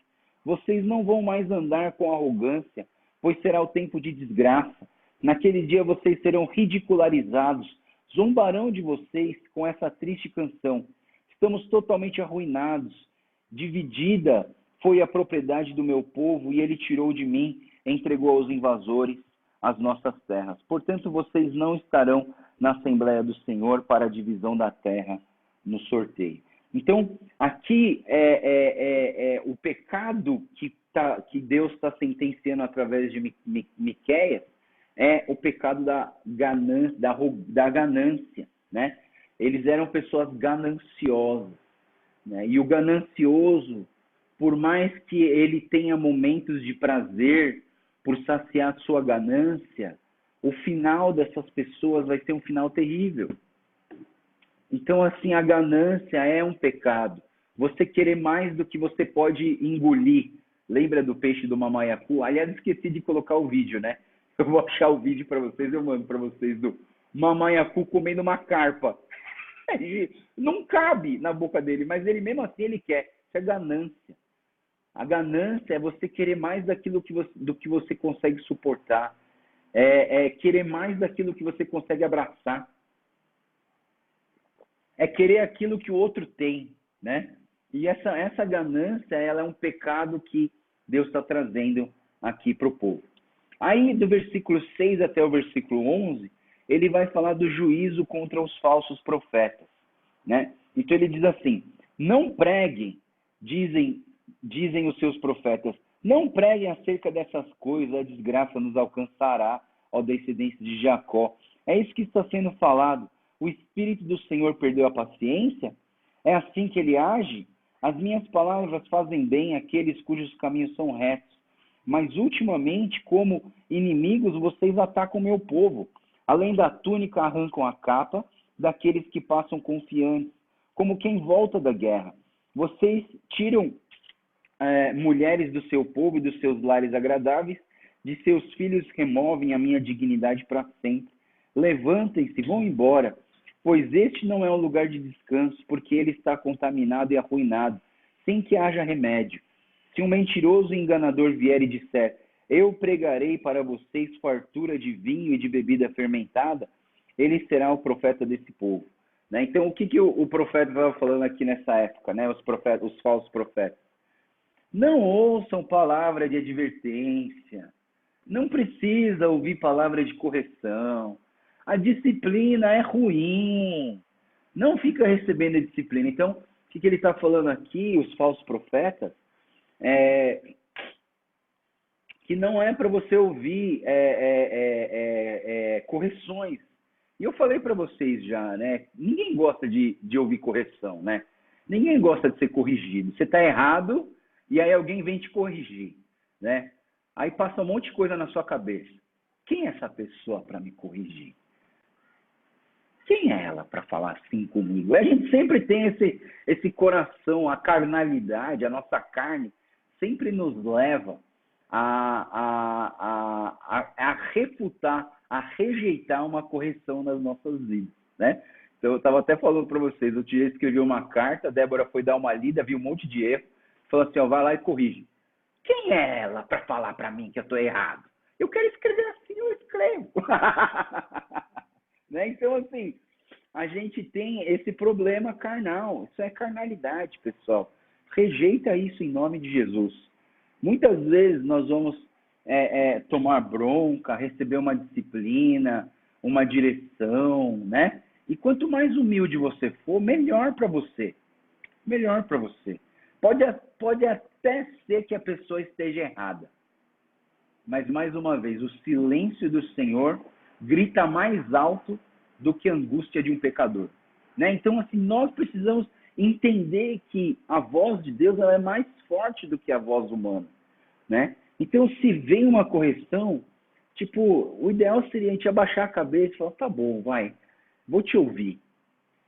Vocês não vão mais andar com arrogância, pois será o tempo de desgraça. Naquele dia vocês serão ridicularizados, zombarão de vocês com essa triste canção. Estamos totalmente arruinados. Dividida foi a propriedade do meu povo, e ele tirou de mim, entregou aos invasores as nossas terras. Portanto, vocês não estarão na Assembleia do Senhor para a divisão da terra no sorteio. Então, aqui o pecado que Deus está sentenciando através de Miqueias é o pecado da ganância, né? Eles eram pessoas gananciosas, né? E o ganancioso, por mais que ele tenha momentos de prazer por saciar sua ganância, o final dessas pessoas vai ser um final terrível. Então, assim, a ganância é um pecado. Você querer mais do que você pode engolir. Lembra do peixe do mamaiacu? Aliás, esqueci de colocar o vídeo, né? Eu vou achar o vídeo para vocês, eu mando para vocês do mamaiacu comendo uma carpa. Não cabe na boca dele, mas ele mesmo assim ele quer. Isso é ganância. A ganância é você querer mais do que você consegue suportar. É querer mais daquilo que você consegue abraçar. É querer aquilo que o outro tem, né? E essa ganância, ela é um pecado que Deus está trazendo aqui para o povo. Aí, do versículo 6 até o versículo 11, ele vai falar do juízo contra os falsos profetas, né? Então ele diz assim: não preguem, dizem os seus profetas, não preguem acerca dessas coisas, a desgraça nos alcançará, ó descendentes de Jacó. É isso que está sendo falado. O Espírito do Senhor perdeu a paciência? É assim que ele age? As minhas palavras fazem bem àqueles cujos caminhos são retos. Mas ultimamente, como inimigos, vocês atacam meu povo. Além da túnica, arrancam a capa daqueles que passam confiantes, como quem volta da guerra. Vocês tiram mulheres do seu povo e dos seus lares agradáveis, de seus filhos removem a minha dignidade para sempre. Levantem-se, vão embora, pois este não é um lugar de descanso, porque ele está contaminado e arruinado, sem que haja remédio. Se um mentiroso e enganador vier e disser, eu pregarei para vocês fartura de vinho e de bebida fermentada, ele será o profeta desse povo. Né? Então, o que o profeta estava falando aqui nessa época, né? Os falsos profetas? Não ouçam palavra de advertência, não precisa ouvir palavra de correção, a disciplina é ruim, não fica recebendo a disciplina. Então, o que ele está falando aqui, os falsos profetas, que não é para você ouvir correções. E eu falei para vocês já, né? Ninguém gosta de ouvir correção, né? Ninguém gosta de ser corrigido. Você está errado e aí alguém vem te corrigir, né? Aí passa um monte de coisa na sua cabeça. Quem é essa pessoa para me corrigir? Quem é ela para falar assim comigo? A gente sempre tem esse coração, a carnalidade, a nossa carne sempre nos leva a refutar, a rejeitar uma correção nas nossas vidas, né? Então, eu estava até falando para vocês, eu tinha escrevi uma carta, a Débora foi dar uma lida, viu um monte de erro, falou assim, ó, vai lá e corrige. Quem é ela para falar para mim que eu estou errado? Eu quero escrever assim, eu escrevo. Né? Então, assim, a gente tem esse problema carnal, isso é carnalidade, pessoal. Rejeita isso em nome de Jesus. Muitas vezes nós vamos tomar bronca, receber uma disciplina, uma direção, né? E quanto mais humilde você for, melhor para você. Melhor para você. Pode até ser que a pessoa esteja errada. Mas, mais uma vez, o silêncio do Senhor grita mais alto do que a angústia de um pecador. Né? Então, assim, nós precisamos entender que a voz de Deus ela é mais forte do que a voz humana. Né? Então, se vem uma correção, tipo, o ideal seria a gente abaixar a cabeça e falar, tá bom, vai, vou te ouvir.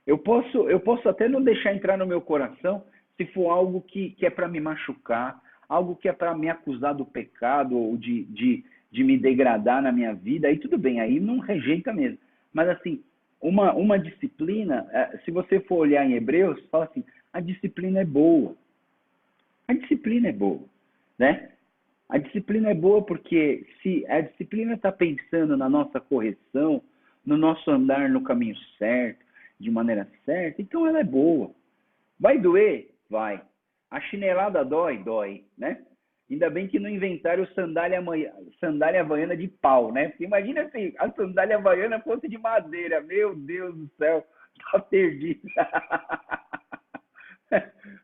Eu posso até não deixar entrar no meu coração se for algo que é para me machucar, algo que é para me acusar do pecado ou de me degradar na minha vida, aí tudo bem, aí não rejeita mesmo. Mas assim, uma disciplina, se você for olhar em Hebreus, fala assim, a disciplina é boa. A disciplina é boa, né? A disciplina é boa porque se a disciplina está pensando na nossa correção, no nosso andar no caminho certo, de maneira certa, então ela é boa. Vai doer? Vai. A chinelada dói? Dói, né? Ainda bem que não inventaram sandália havaiana de pau, né? Imagina se a sandália havaiana fosse de madeira. Meu Deus do céu, tá perdido.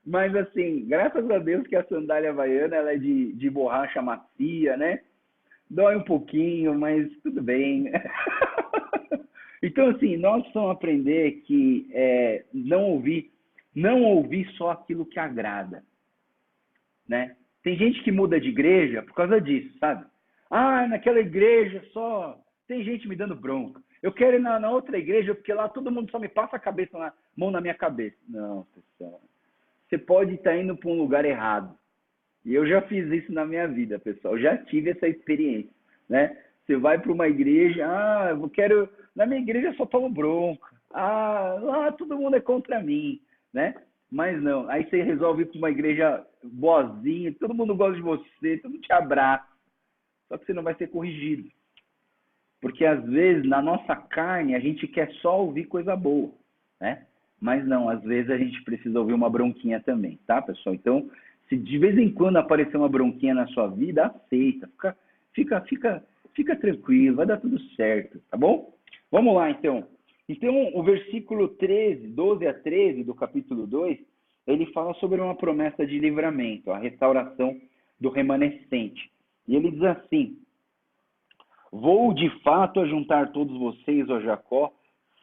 Mas assim, graças a Deus que a sandália havaiana ela é de borracha macia, né? Dói um pouquinho, mas tudo bem. Então, assim, nós precisamos aprender que não ouvir só aquilo que agrada, né? Tem gente que muda de igreja por causa disso, sabe? Ah, naquela igreja só tem gente me dando bronca. Eu quero ir na outra igreja porque lá todo mundo só me passa a mão na minha cabeça. Não, pessoal. Você pode estar indo para um lugar errado. E eu já fiz isso na minha vida, pessoal. Eu já tive essa experiência, né? Você vai para uma igreja, na minha igreja só tomo bronca. Lá todo mundo é contra mim, né? Mas não, aí você resolve ir para uma igreja boazinha, todo mundo gosta de você, todo mundo te abraça. Só que você não vai ser corrigido. Porque às vezes, na nossa carne, a gente quer só ouvir coisa boa, né? Mas não, às vezes a gente precisa ouvir uma bronquinha também, tá, pessoal? Então, se de vez em quando aparecer uma bronquinha na sua vida, aceita, fica tranquilo, vai dar tudo certo, tá bom? Vamos lá, então. Então, o versículo 12 a 13 do capítulo 2, ele fala sobre uma promessa de livramento, a restauração do remanescente. E ele diz assim, vou de fato ajuntar todos vocês, ó Jacó,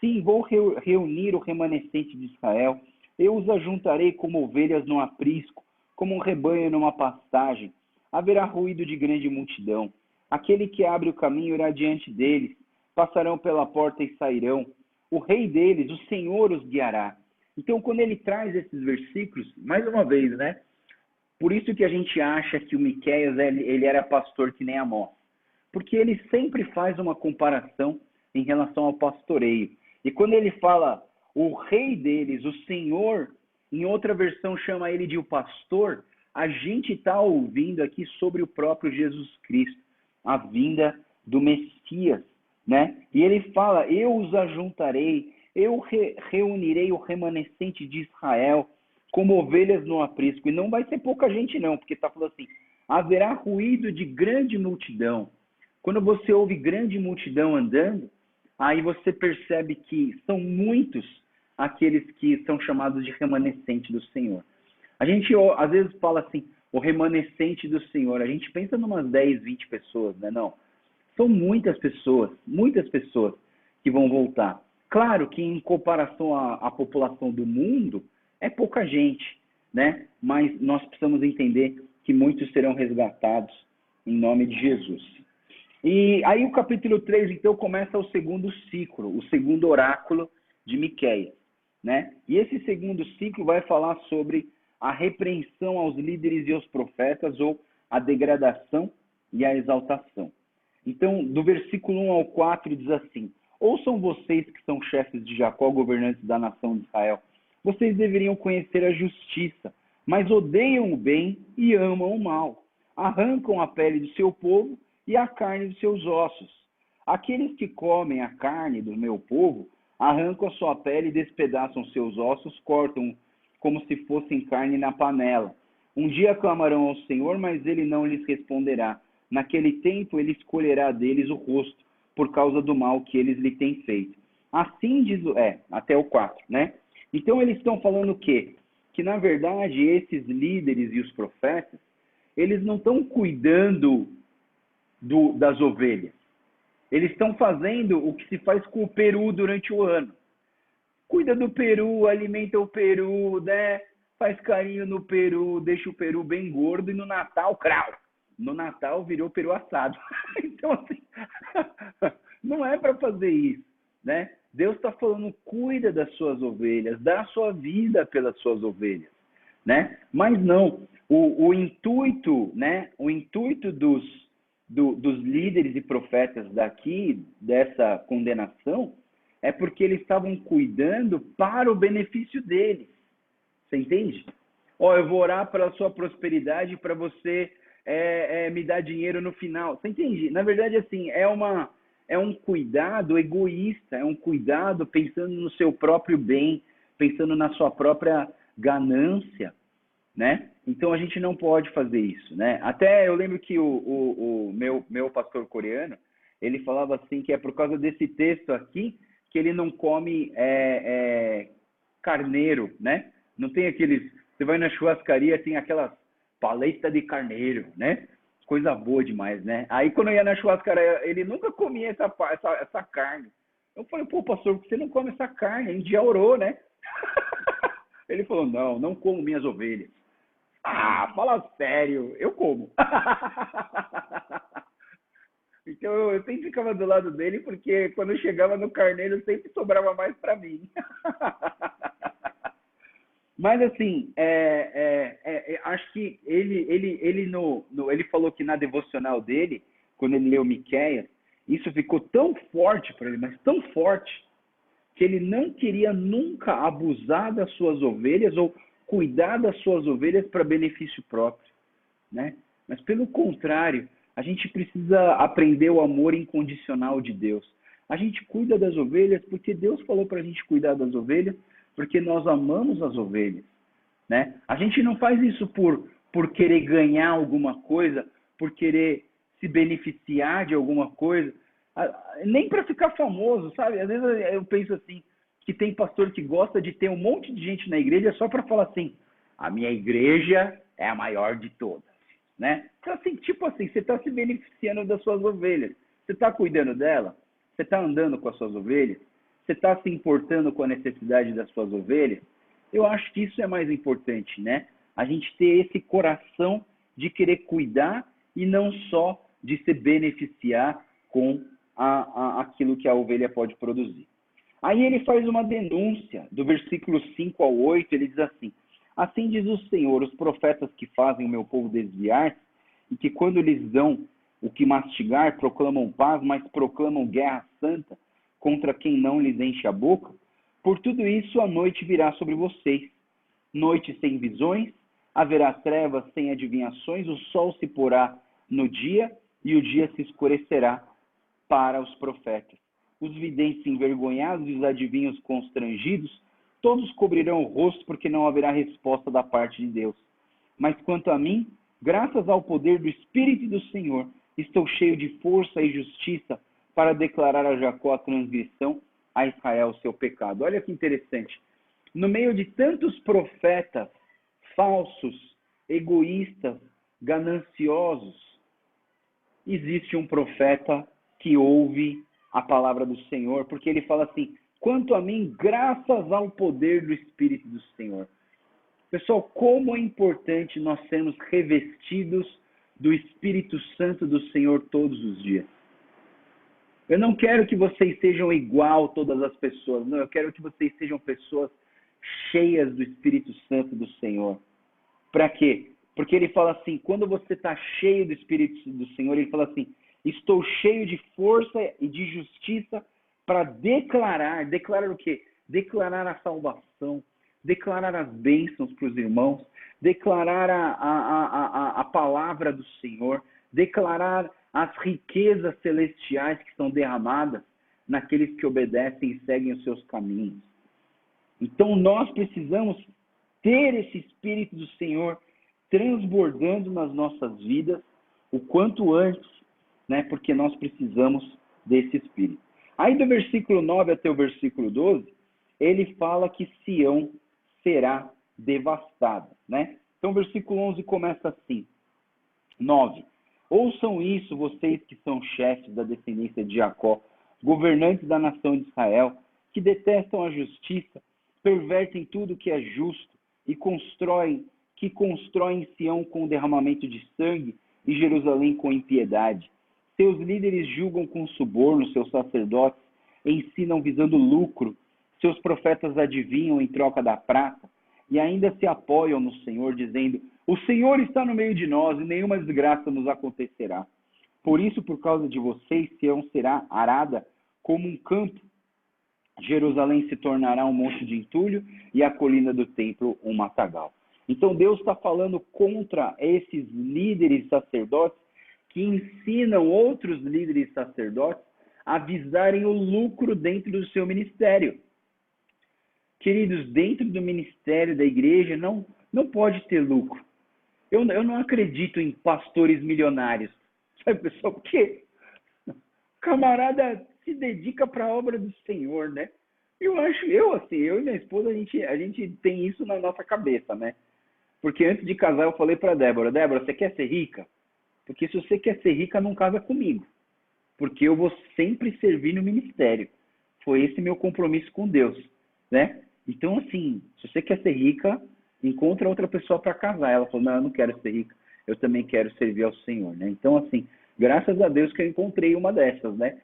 Sim, vou reunir o remanescente de Israel. Eu os ajuntarei como ovelhas num aprisco, como um rebanho numa pastagem. Haverá ruído de grande multidão. Aquele que abre o caminho irá diante deles. Passarão pela porta e sairão. O rei deles, o Senhor, os guiará. Então, quando ele traz esses versículos, mais uma vez, né? Por isso que a gente acha que o Miqueias, ele era pastor que nem Amós. Porque ele sempre faz uma comparação em relação ao pastoreio. E quando ele fala o rei deles, o Senhor, em outra versão chama ele de o pastor, a gente está ouvindo aqui sobre o próprio Jesus Cristo, a vinda do Messias, né? E ele fala, eu os ajuntarei, eu reunirei o remanescente de Israel como ovelhas no aprisco. E não vai ser pouca gente não, porque está falando assim, haverá ruído de grande multidão. Quando você ouve grande multidão andando, aí você percebe que são muitos aqueles que são chamados de remanescente do Senhor. A gente às vezes fala assim, o remanescente do Senhor. A gente pensa em umas 10, 20 pessoas, né? Não. São muitas pessoas que vão voltar. Claro que em comparação à população do mundo, é pouca gente, né? Mas nós precisamos entender que muitos serão resgatados em nome de Jesus. E aí o capítulo 3, então, começa o segundo ciclo, o segundo oráculo de Miqueias, né? E esse segundo ciclo vai falar sobre a repreensão aos líderes e aos profetas, ou a degradação e a exaltação. Então, do versículo 1 ao 4 diz assim, ouçam vocês que são chefes de Jacó, governantes da nação de Israel, vocês deveriam conhecer a justiça, mas odeiam o bem e amam o mal. Arrancam a pele do seu povo e a carne dos seus ossos. Aqueles que comem a carne do meu povo arrancam a sua pele e despedaçam seus ossos, cortam como se fossem carne na panela. Um dia clamarão ao Senhor, mas ele não lhes responderá. Naquele tempo ele escolherá deles o rosto, por causa do mal que eles lhe têm feito. Assim diz até o 4, né? Então eles estão falando o quê? Que na verdade esses líderes e os profetas, eles não estão cuidando das ovelhas. Eles estão fazendo o que se faz com o peru durante o ano. Cuida do peru, alimenta o peru, né? Faz carinho no peru, deixa o peru bem gordo e no Natal, crau. No Natal virou peru assado. Então, assim, não é para fazer isso, né? Deus está falando, cuida das suas ovelhas, dá a sua vida pelas suas ovelhas, né? Mas não, o intuito, né? O intuito dos líderes e profetas daqui, dessa condenação, é porque eles estavam cuidando para o benefício deles. Você entende? Eu vou orar pela sua prosperidade para você me dar dinheiro no final. Você entende? Na verdade, assim, é um cuidado egoísta, é um cuidado pensando no seu próprio bem, pensando na sua própria ganância, né? Então a gente não pode fazer isso, né? Até eu lembro que o meu pastor coreano, ele falava assim que é por causa desse texto aqui que ele não come carneiro, né? Não tem aqueles... Você vai na churrascaria, tem aquelas paletas de carneiro, né? Coisa boa demais, né? Aí quando eu ia na churrascaria, ele nunca comia essa carne. Eu falei, pô, pastor, por que você não come essa carne? A gente já orou, né? Ele falou, não como minhas ovelhas. Ah, fala sério, eu como. Então eu sempre ficava do lado dele, porque quando eu chegava no carneiro sempre sobrava mais para mim. Mas assim, acho que ele falou que na devocional dele, quando ele leu Miqueias, isso ficou tão forte para ele, mas tão forte, que ele não queria nunca abusar das suas ovelhas ou cuidar das suas ovelhas para benefício próprio, né? Mas pelo contrário, a gente precisa aprender o amor incondicional de Deus. A gente cuida das ovelhas porque Deus falou para a gente cuidar das ovelhas, porque nós amamos as ovelhas, né? A gente não faz isso por querer ganhar alguma coisa, por querer se beneficiar de alguma coisa, nem para ficar famoso, sabe? Às vezes eu penso assim, que tem pastor que gosta de ter um monte de gente na igreja só para falar assim, a minha igreja é a maior de todas, né? Então, assim, tipo assim, você está se beneficiando das suas ovelhas, você está cuidando dela, você está andando com as suas ovelhas, Você está se importando com a necessidade das suas ovelhas? Eu acho que isso é mais importante, né? A gente ter esse coração de querer cuidar e não só de se beneficiar com aquilo que a ovelha pode produzir. Aí ele faz uma denúncia, do versículo 5 ao 8, ele diz assim: assim diz o Senhor, os profetas que fazem o meu povo desviar, e que quando lhes dão o que mastigar, proclamam paz, mas proclamam guerra santa contra quem não lhes enche a boca, por tudo isso a noite virá sobre vocês. Noite sem visões, haverá trevas sem adivinhações, o sol se porá no dia e o dia se escurecerá para os profetas. Os videntes envergonhados e os adivinhos constrangidos, todos cobrirão o rosto porque não haverá resposta da parte de Deus. Mas quanto a mim, graças ao poder do Espírito do Senhor, estou cheio de força e justiça para declarar a Jacó a transgressão, a Israel o seu pecado. Olha que interessante. No meio de tantos profetas falsos, egoístas, gananciosos, existe um profeta que ouve a palavra do Senhor, porque ele fala assim: quanto a mim, graças ao poder do Espírito do Senhor. Pessoal, como é importante nós sermos revestidos do Espírito Santo do Senhor todos os dias. Eu não quero que vocês sejam igual todas as pessoas, não, eu quero que vocês sejam pessoas cheias do Espírito Santo do Senhor. Para quê? Porque ele fala assim, quando você está cheio do Espírito do Senhor, ele fala assim: estou cheio de força e de justiça para declarar o quê? Declarar a salvação, declarar as bênçãos para os irmãos, declarar a palavra do Senhor, declarar as riquezas celestiais que são derramadas naqueles que obedecem e seguem os seus caminhos. Então nós precisamos ter esse Espírito do Senhor transbordando nas nossas vidas o quanto antes, né? Porque nós precisamos desse Espírito. Aí do versículo 9 até o versículo 12, ele fala que Sião será devastada, né? Então o versículo 11 começa assim: 9. Ouçam isso, vocês que são chefes da descendência de Jacó, governantes da nação de Israel, que detestam a justiça, pervertem tudo que é justo e constroem Sião com derramamento de sangue e Jerusalém com impiedade. Seus líderes julgam com suborno, seus sacerdotes ensinam visando lucro, seus profetas adivinham em troca da prata e ainda se apoiam no Senhor, dizendo: o Senhor está no meio de nós e nenhuma desgraça nos acontecerá. Por isso, por causa de vocês, Sião será arada como um campo. Jerusalém se tornará um monte de entulho e a colina do templo um matagal. Então Deus está falando contra esses líderes sacerdotes que ensinam outros líderes sacerdotes a visarem o lucro dentro do seu ministério. Queridos, dentro do ministério da igreja não pode ter lucro. Eu não acredito em pastores milionários. Sabe, pessoal, porque o camarada se dedica para a obra do Senhor, né? Eu e minha esposa, a gente tem isso na nossa cabeça, né? Porque antes de casar eu falei para Débora: Débora, você quer ser rica? Porque se você quer ser rica, não casa comigo. Porque eu vou sempre servir no ministério. Foi esse meu compromisso com Deus, né? Então, assim, se você quer ser rica, encontra outra pessoa para casar. Ela falou: não, eu não quero ser rica, eu também quero servir ao Senhor, né? Então, assim, graças a Deus que eu encontrei uma dessas, né?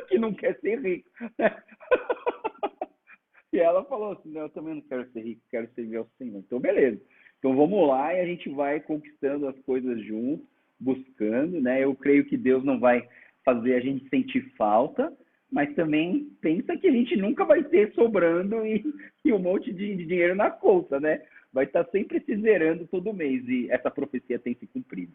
Que não quer ser rico, né? E ela falou assim: não, eu também não quero ser rico, quero servir ao Senhor. Então, beleza. Então, vamos lá e a gente vai conquistando as coisas juntos, buscando, né? Eu creio que Deus não vai fazer a gente sentir falta, mas também pensa que a gente nunca vai ter sobrando e um monte de dinheiro na conta, né? Vai estar sempre se zerando todo mês e essa profecia tem se cumprido.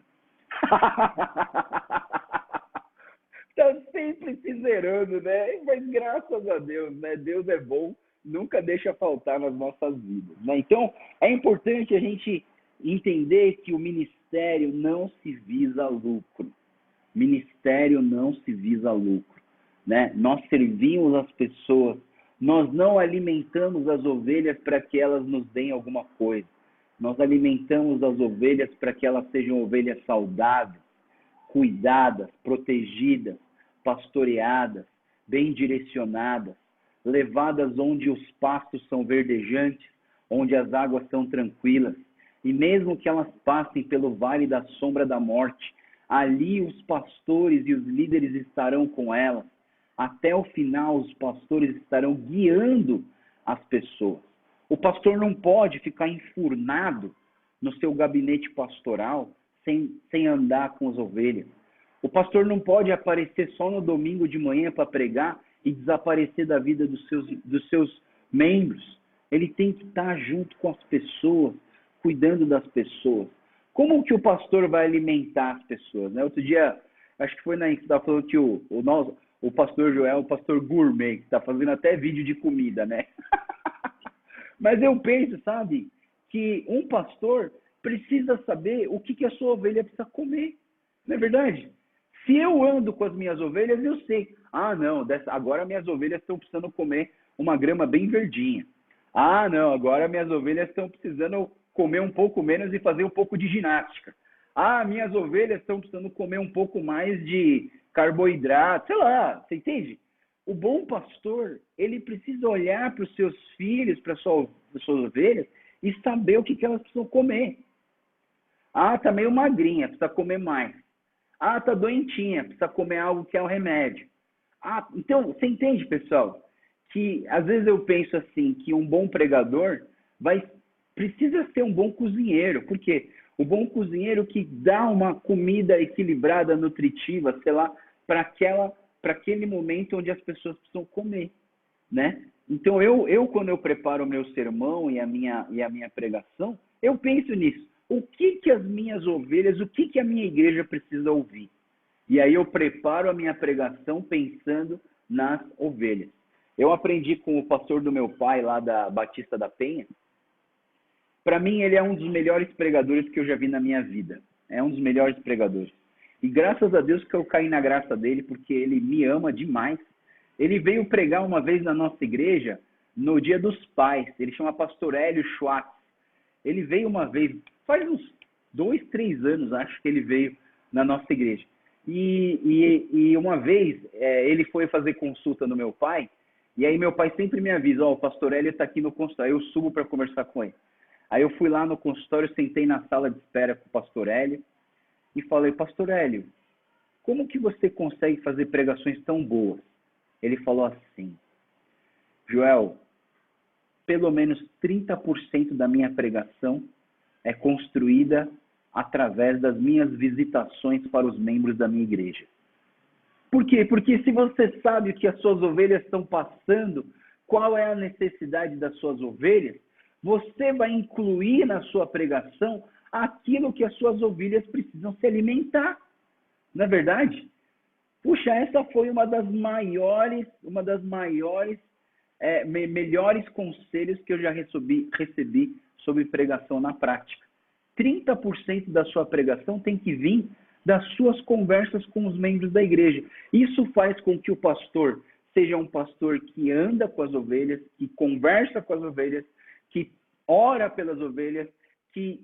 Está sempre se zerando, né? Mas graças a Deus, né? Deus é bom, nunca deixa faltar nas nossas vidas, né? Então, é importante a gente entender que o ministério não se visa lucro. Ministério não se visa lucro, né? Nós servimos as pessoas, nós não alimentamos as ovelhas para que elas nos deem alguma coisa. Nós alimentamos as ovelhas para que elas sejam ovelhas saudáveis, cuidadas, protegidas, pastoreadas, bem direcionadas, levadas onde os pastos são verdejantes, onde as águas são tranquilas. E mesmo que elas passem pelo vale da sombra da morte, ali os pastores e os líderes estarão com elas. Até o final, os pastores estarão guiando as pessoas. O pastor não pode ficar enfurnado no seu gabinete pastoral sem andar com as ovelhas. O pastor não pode aparecer só no domingo de manhã para pregar e desaparecer da vida dos seus membros. Ele tem que estar junto com as pessoas, cuidando das pessoas. Como que o pastor vai alimentar as pessoas? Né? Outro dia, acho que foi na que estava falando que o pastor Joel é o pastor gourmet, que está fazendo até vídeo de comida, né? Mas eu penso, sabe, que um pastor precisa saber o que a sua ovelha precisa comer. Não é verdade? Se eu ando com as minhas ovelhas, eu sei. Ah, não, agora minhas ovelhas estão precisando comer uma grama bem verdinha. Ah, não, agora minhas ovelhas estão precisando comer um pouco menos e fazer um pouco de ginástica. Ah, minhas ovelhas estão precisando comer um pouco mais de carboidrato, sei lá, você entende? O bom pastor, ele precisa olhar para os seus filhos, para as suas ovelhas e saber o que elas precisam comer. Ah, tá meio magrinha, precisa comer mais. Ah, tá doentinha, precisa comer algo que é um remédio. Ah, então, você entende, pessoal? Que às vezes eu penso assim, que um bom pregador precisa ser um bom cozinheiro. Por quê? O bom cozinheiro que dá uma comida equilibrada, nutritiva, sei lá, para aquele momento onde as pessoas precisam comer, né? Então, quando eu preparo o meu sermão e a minha pregação, eu penso nisso. O que as minhas ovelhas, o que a minha igreja precisa ouvir? E aí eu preparo a minha pregação pensando nas ovelhas. Eu aprendi com o pastor do meu pai, lá da Batista da Penha. Para mim, ele é um dos melhores pregadores que eu já vi na minha vida. É um dos melhores pregadores. E graças a Deus que eu caí na graça dele, porque ele me ama demais. Ele veio pregar uma vez na nossa igreja, no Dia dos Pais. Ele chama Pastor Hélio Schwartz. Ele veio uma vez, faz uns 2, 3 anos, acho que ele veio na nossa igreja. E uma vez, ele foi fazer consulta no meu pai, e aí meu pai sempre me avisa, o pastor Hélio está aqui no consultório, eu subo para conversar com ele. Aí eu fui lá no consultório, sentei na sala de espera com o pastor Hélio, e falei, pastor Hélio, como que você consegue fazer pregações tão boas? Ele falou assim, Joel, pelo menos 30% da minha pregação é construída através das minhas visitações para os membros da minha igreja. Por quê? Porque se você sabe o que as suas ovelhas estão passando, qual é a necessidade das suas ovelhas, você vai incluir na sua pregação aquilo que as suas ovelhas precisam se alimentar. Não é verdade? Puxa, essa foi uma das maiores, melhores conselhos que eu já recebi sobre pregação na prática. 30% da sua pregação tem que vir das suas conversas com os membros da igreja. Isso faz com que o pastor seja um pastor que anda com as ovelhas, que conversa com as ovelhas, que ora pelas ovelhas, que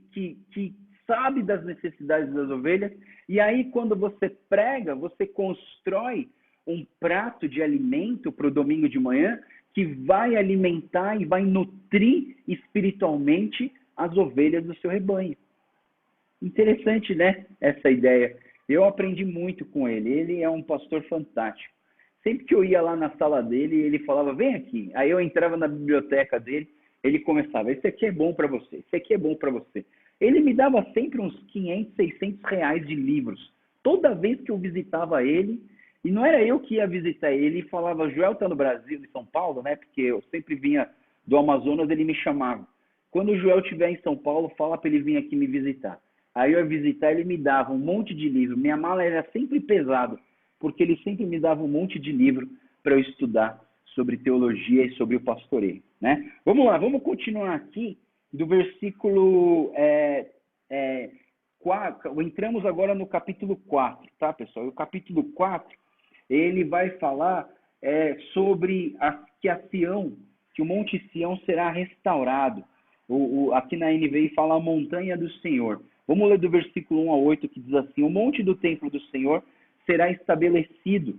sabe das necessidades das ovelhas. E aí, quando você prega, você constrói um prato de alimento para o domingo de manhã que vai alimentar e vai nutrir espiritualmente as ovelhas do seu rebanho. Interessante, né? Essa ideia. Eu aprendi muito com ele. Ele é um pastor fantástico. Sempre que eu ia lá na sala dele, ele falava, vem aqui. Aí eu entrava na biblioteca dele, ele começava, esse aqui é bom para você, esse aqui é bom para você. Ele me dava sempre uns 500, 600 reais de livros. Toda vez que eu visitava ele, e não era eu que ia visitar ele, e falava, Joel está no Brasil, em São Paulo, né? Porque eu sempre vinha do Amazonas, ele me chamava. Quando o Joel estiver em São Paulo, fala para ele vir aqui me visitar. Aí eu ia visitar, ele me dava um monte de livro. Minha mala era sempre pesada, porque ele sempre me dava um monte de livro para eu estudar sobre teologia e sobre o pastoreio, né? Vamos lá, vamos continuar aqui do versículo 4. Entramos agora no capítulo 4, tá, pessoal? E o capítulo 4, ele vai falar sobre que a Sião, que o Monte Sião será restaurado. Aqui na NVI fala a montanha do Senhor. Vamos ler do versículo 1 a 8, que diz assim, o monte do templo do Senhor será estabelecido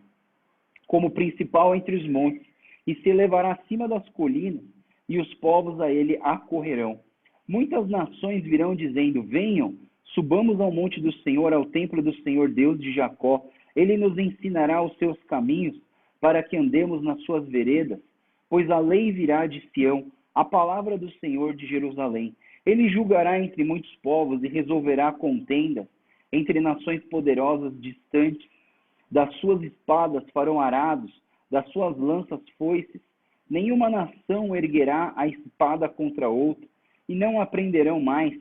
como principal entre os montes, e se elevará acima das colinas, e os povos a ele acorrerão. Muitas nações virão dizendo: venham, subamos ao monte do Senhor, ao templo do Senhor Deus de Jacó. Ele nos ensinará os seus caminhos, para que andemos nas suas veredas. Pois a lei virá de Sião, a palavra do Senhor de Jerusalém. Ele julgará entre muitos povos e resolverá contenda entre nações poderosas distantes. Das suas espadas farão arados, das suas lanças foices. Nenhuma nação erguerá a espada contra outra, e não aprenderão mais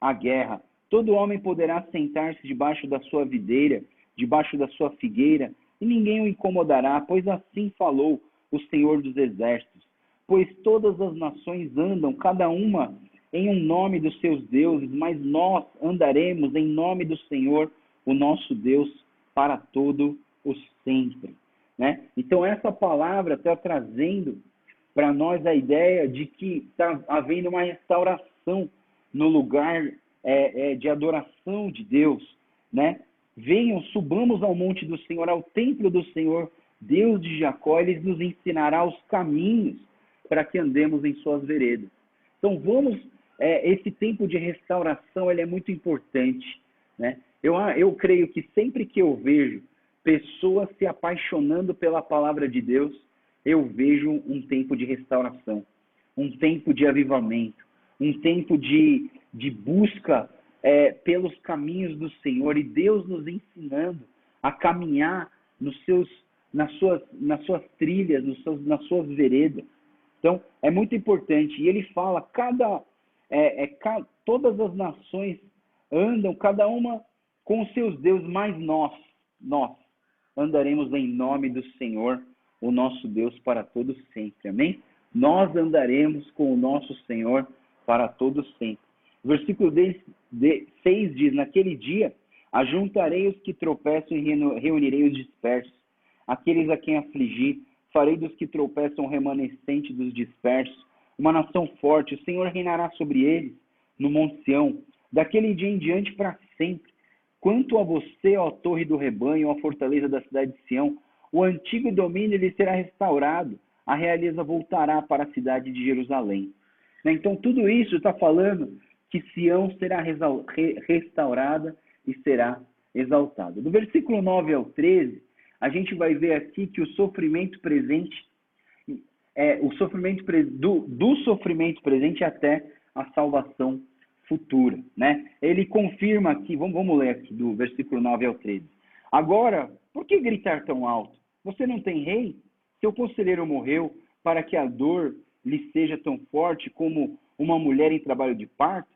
a guerra. Todo homem poderá sentar-se debaixo da sua videira, debaixo da sua figueira, e ninguém o incomodará, pois assim falou o Senhor dos Exércitos. Pois todas as nações andam, cada uma em um nome dos seus deuses, mas nós andaremos em nome do Senhor, o nosso Deus, para todo o sempre. Né? Então, essa palavra está trazendo para nós a ideia de que está havendo uma restauração no lugar de adoração de Deus. Né? Venham, subamos ao monte do Senhor, ao templo do Senhor, Deus de Jacó. Ele nos ensinará os caminhos para que andemos em suas veredas. Então, esse tempo de restauração ele é muito importante. Né? Eu creio que sempre que eu vejo pessoas se apaixonando pela palavra de Deus, eu vejo um tempo de restauração, um tempo de avivamento, um tempo de busca pelos caminhos do Senhor, e Deus nos ensinando a caminhar nas suas trilhas, nas suas veredas. Então, é muito importante. E ele fala, todas as nações andam, cada uma com os seus deuses, mas nós andaremos em nome do Senhor, o nosso Deus, para todos sempre. Amém? Nós andaremos com o nosso Senhor para todos sempre. O versículo 6 diz: naquele dia ajuntarei os que tropeçam e reunirei os dispersos, aqueles a quem afligi, farei dos que tropeçam o remanescente dos dispersos, uma nação forte. O Senhor reinará sobre eles no Monte Sião, daquele dia em diante para sempre. Quanto a você, ó torre do rebanho, ó fortaleza da cidade de Sião, o antigo domínio lhe será restaurado, a realeza voltará para a cidade de Jerusalém. Então, tudo isso está falando que Sião será restaurada e será exaltada. Do versículo 9 ao 13, a gente vai ver aqui que o sofrimento presente, do sofrimento presente até a salvação futura, né? Ele confirma aqui, vamos ler aqui do versículo 9 ao 13. Agora, por que gritar tão alto? Você não tem rei? Seu conselheiro morreu, para que a dor lhe seja tão forte como uma mulher em trabalho de parto?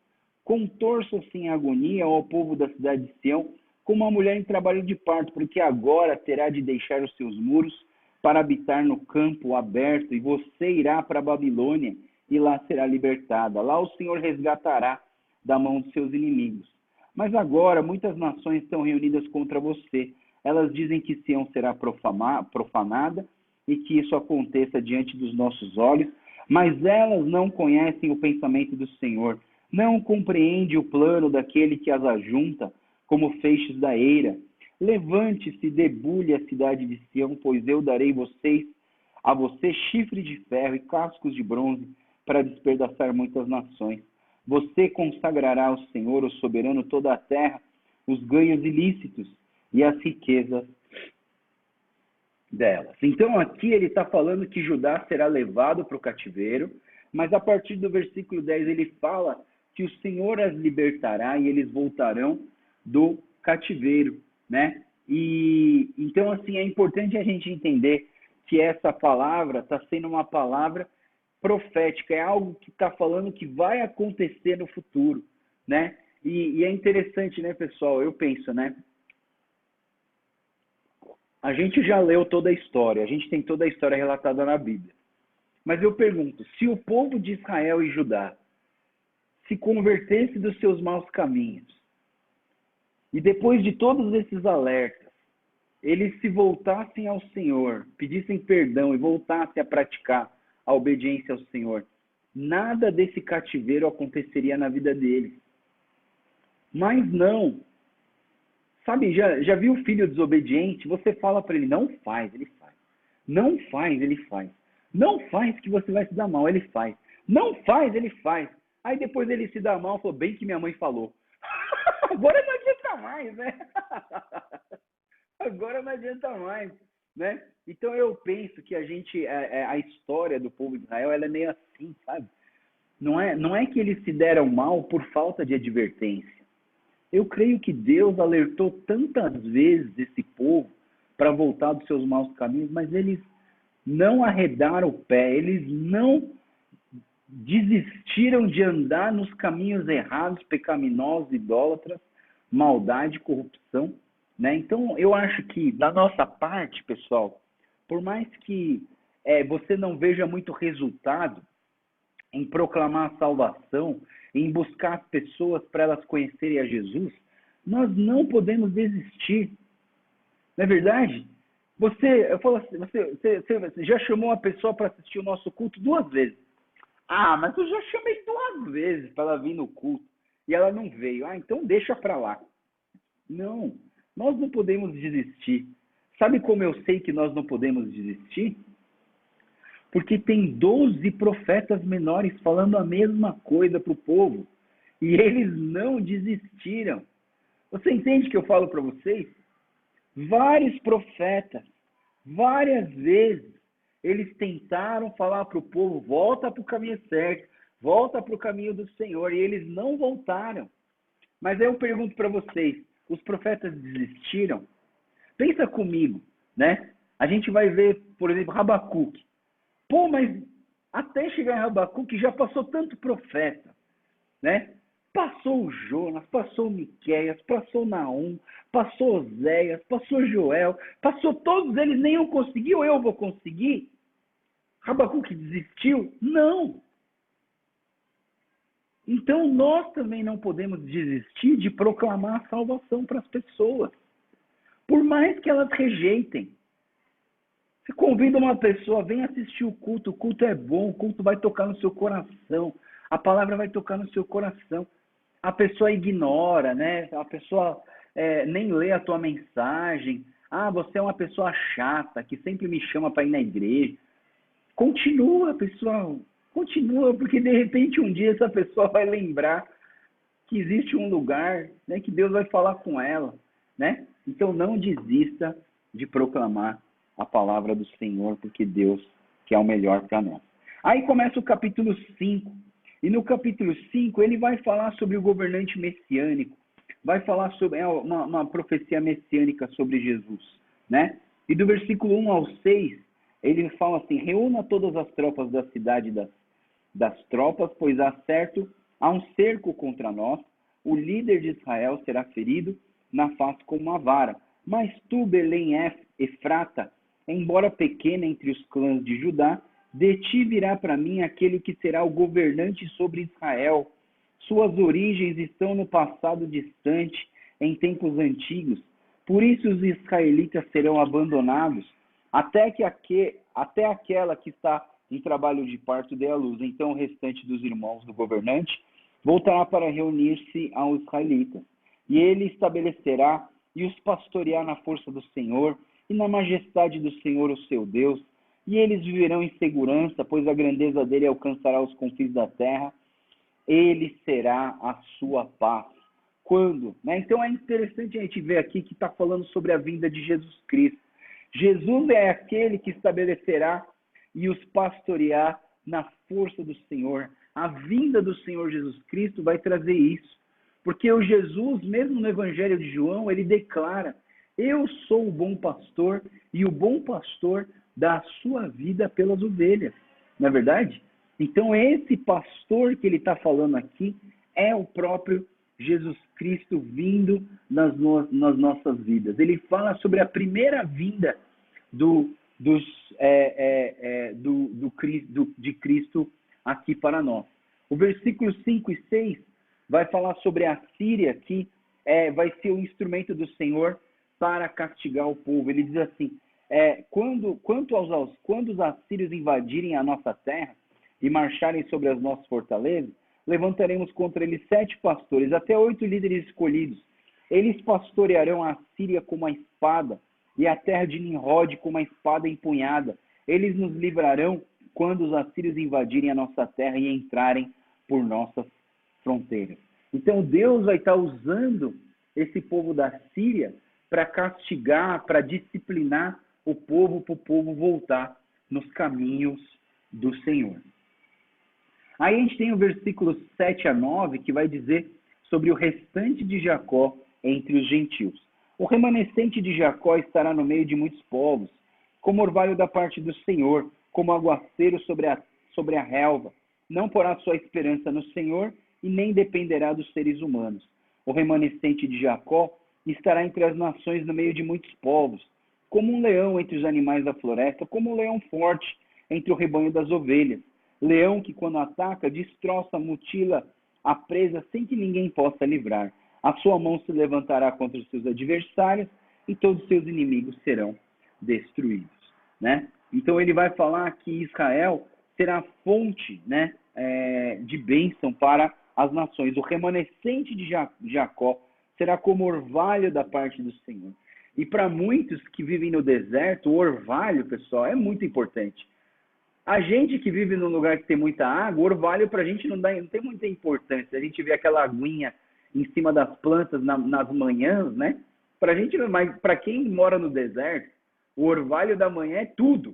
Contorça-se em agonia ao povo da cidade de Sião, como uma mulher em trabalho de parto, porque agora terá de deixar os seus muros para habitar no campo aberto, e você irá para a Babilônia, e lá será libertada. Lá o Senhor resgatará da mão dos seus inimigos. Mas agora muitas nações estão reunidas contra você. Elas dizem que Sião será profanada e que isso aconteça diante dos nossos olhos, mas elas não conhecem o pensamento do Senhor, não compreendem o plano daquele que as ajunta como feixes da eira. Levante-se e debulhe a cidade de Sião, pois eu darei a você chifre de ferro e cascos de bronze para despedaçar muitas nações. Você consagrará ao Senhor, o soberano, toda a terra, os ganhos ilícitos e as riquezas delas. Então aqui ele está falando que Judá será levado para o cativeiro, mas a partir do versículo 10 ele fala que o Senhor as libertará e eles voltarão do cativeiro, né? E então assim é importante a gente entender que essa palavra está sendo uma palavra profética, é algo que está falando que vai acontecer no futuro, né? E é interessante, né, pessoal? Eu penso, né? A gente já leu toda a história, a gente tem toda a história relatada na Bíblia. Mas eu pergunto, se o povo de Israel e Judá se convertesse dos seus maus caminhos, e depois de todos esses alertas, eles se voltassem ao Senhor, pedissem perdão e voltassem a praticar a obediência ao Senhor, nada desse cativeiro aconteceria na vida deles. Mas não. Sabe, já viu o filho desobediente? Você fala para ele, não faz, ele faz. Não faz, ele faz. Não faz que você vai se dar mal, ele faz. Não faz, ele faz. Aí depois ele se dá mal, falou, bem que minha mãe falou. Agora não adianta mais, né? Agora não adianta mais, né? Então eu penso que a história do povo de Israel, ela é meio assim, sabe? Não é que eles se deram mal por falta de advertência. Eu creio que Deus alertou tantas vezes esse povo para voltar dos seus maus caminhos, mas eles não arredaram o pé, eles não desistiram de andar nos caminhos errados, pecaminosos, idólatras, maldade, corrupção, né? Então, eu acho que da nossa parte, pessoal, por mais que você não veja muito resultado em proclamar a salvação, em buscar as pessoas para elas conhecerem a Jesus, nós não podemos desistir. Não é verdade? Eu falo assim, você já chamou a pessoa para assistir o nosso culto 2 vezes. Ah, mas eu já chamei 2 vezes para ela vir no culto e ela não veio. Ah, então deixa para lá. Não, nós não podemos desistir. Sabe como eu sei que nós não podemos desistir? Porque tem 12 profetas menores falando a mesma coisa para o povo. E eles não desistiram. Você entende que eu falo para vocês? Vários profetas, várias vezes, eles tentaram falar para o povo, volta para o caminho certo, volta para o caminho do Senhor, e eles não voltaram. Mas aí eu pergunto para vocês, os profetas desistiram? Pensa comigo, né? A gente vai ver, por exemplo, Rabacuque. Pô, mas até chegar em Rabacuque já passou tanto profeta, né? Passou o Jonas, passou o Miqueias, passou o Naum, passou Oséias, passou Joel, passou todos eles, nenhum conseguiu, eu vou conseguir? Rabacuque desistiu? Não. Então nós também não podemos desistir de proclamar a salvação para as pessoas, por mais que elas rejeitem. Você convida uma pessoa, vem assistir o culto é bom, o culto vai tocar no seu coração, a palavra vai tocar no seu coração. A pessoa ignora, né? A pessoa nem lê a tua mensagem. Ah, você é uma pessoa chata, que sempre me chama para ir na igreja. Continua, pessoal. Continua, porque de repente um dia essa pessoa vai lembrar que existe um lugar, né, que Deus vai falar com ela, né? Então não desista de proclamar a palavra do Senhor, porque Deus quer o melhor para nós. Aí começa o capítulo 5. E no capítulo 5 ele vai falar sobre o governante messiânico, vai falar sobre uma profecia messiânica sobre Jesus, né? E do versículo 1 ao 6, ele fala assim, reúna todas as tropas da cidade das tropas, pois há um cerco contra nós, o líder de Israel será ferido na face com uma vara. Mas tu, Belém Efrata, embora pequena entre os clãs de Judá, de ti virá para mim aquele que será o governante sobre Israel. Suas origens estão no passado distante, em tempos antigos. Por isso os israelitas serão abandonados, até aquela que está em trabalho de parto dê à luz. Então o restante dos irmãos do governante voltará para reunir-se aos israelitas. E ele estabelecerá e os pastorear na força do Senhor e na majestade do Senhor, o seu Deus. E eles viverão em segurança, pois a grandeza dele alcançará os confins da terra. Ele será a sua paz. Quando? Né? Então é interessante a gente ver aqui que está falando sobre a vinda de Jesus Cristo. Jesus é aquele que estabelecerá e os pastorear na força do Senhor. A vinda do Senhor Jesus Cristo vai trazer isso. Porque o Jesus, mesmo no Evangelho de João, ele declara, eu sou o bom pastor e o bom pastor dá a sua vida pelas ovelhas. Não é verdade? Então esse pastor que ele está falando aqui é o próprio Jesus Cristo vindo nas nossas vidas. Ele fala sobre a primeira vinda de Cristo aqui para nós. O versículo 5 e 6 vai falar sobre a Síria, que vai ser o instrumento do Senhor para castigar o povo. Ele diz assim, quando os assírios invadirem a nossa terra e marcharem sobre as nossas fortalezas, levantaremos contra eles 7 pastores, até 8 líderes escolhidos. Eles pastorearão a Síria como a espada e a terra de Nimrod com uma espada empunhada. Eles nos livrarão quando os assírios invadirem a nossa terra e entrarem por nossas fronteiras. Então Deus vai estar usando esse povo da Síria para castigar, para disciplinar o povo, para o povo voltar nos caminhos do Senhor. Aí a gente tem o versículo 7 a 9, que vai dizer sobre o restante de Jacó entre os gentios. O remanescente de Jacó estará no meio de muitos povos, como orvalho da parte do Senhor, como aguaceiro sobre a relva. Não porá sua esperança no Senhor e nem dependerá dos seres humanos. O remanescente de Jacó estará entre as nações no meio de muitos povos, como um leão entre os animais da floresta, como um leão forte entre o rebanho das ovelhas. Leão que, quando ataca, destroça, mutila a presa sem que ninguém possa livrar. A sua mão se levantará contra os seus adversários e todos os seus inimigos serão destruídos. Né? Então ele vai falar que Israel será fonte, né, de bênção para as nações. O remanescente de Jacó será como orvalho da parte do Senhor. E para muitos que vivem no deserto, o orvalho, pessoal, é muito importante. A gente que vive num lugar que tem muita água, o orvalho para a gente não tem muita importância. A gente vê aquela aguinha em cima das plantas nas manhãs, né? Para gente, mas para quem mora no deserto, o orvalho da manhã é tudo.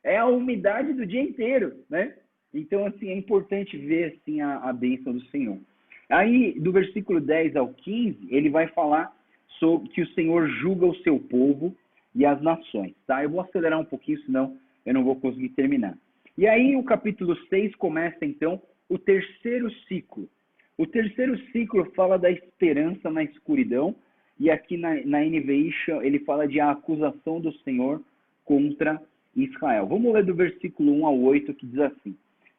É a umidade do dia inteiro, né? Então, assim, é importante ver assim, a bênção do Senhor. Aí, do versículo 10 ao 15, ele vai falar sobre que o Senhor julga o seu povo e as nações, tá? Eu vou acelerar um pouquinho, senão eu não vou conseguir terminar. E aí, o capítulo 6 começa, então, o terceiro ciclo. O terceiro ciclo fala da esperança na escuridão, e aqui na NVI ele fala de a acusação do Senhor contra Israel. Vamos ler do versículo 1 ao 8, que diz assim: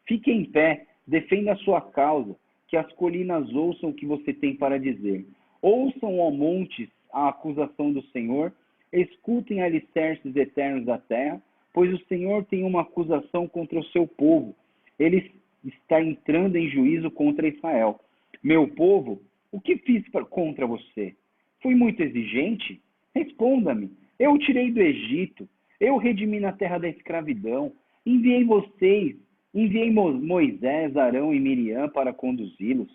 Fique em pé, defenda a sua causa, que as colinas ouçam o que você tem para dizer. Ouçam, ó montes, a acusação do Senhor, escutem alicerces eternos da terra, pois o Senhor tem uma acusação contra o seu povo. Ele está entrando em juízo contra Israel. Meu povo, o que fiz contra você? Fui muito exigente? Responda-me. Eu o tirei do Egito, eu redimi na terra da escravidão, enviei Moisés, Arão e Miriam para conduzi-los.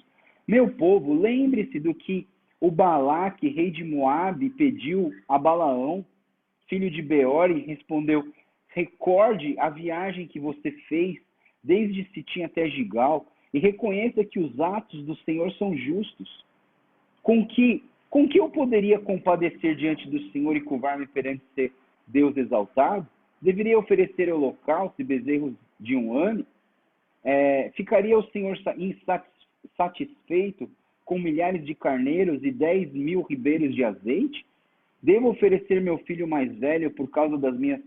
Meu povo, lembre-se do que o Balaque, rei de Moabe, pediu a Balaão, filho de Beor, e respondeu: recorde a viagem que você fez desde Sitim até Gigal e reconheça que os atos do Senhor são justos. Com que eu poderia compadecer diante do Senhor e curvar-me perante ser Deus exaltado? Deveria oferecer holocausto e bezerros de um ano? Ficaria o Senhor insatisfeito com milhares de carneiros e 10.000 ribeiros de azeite? Devo oferecer meu filho mais velho por causa da minha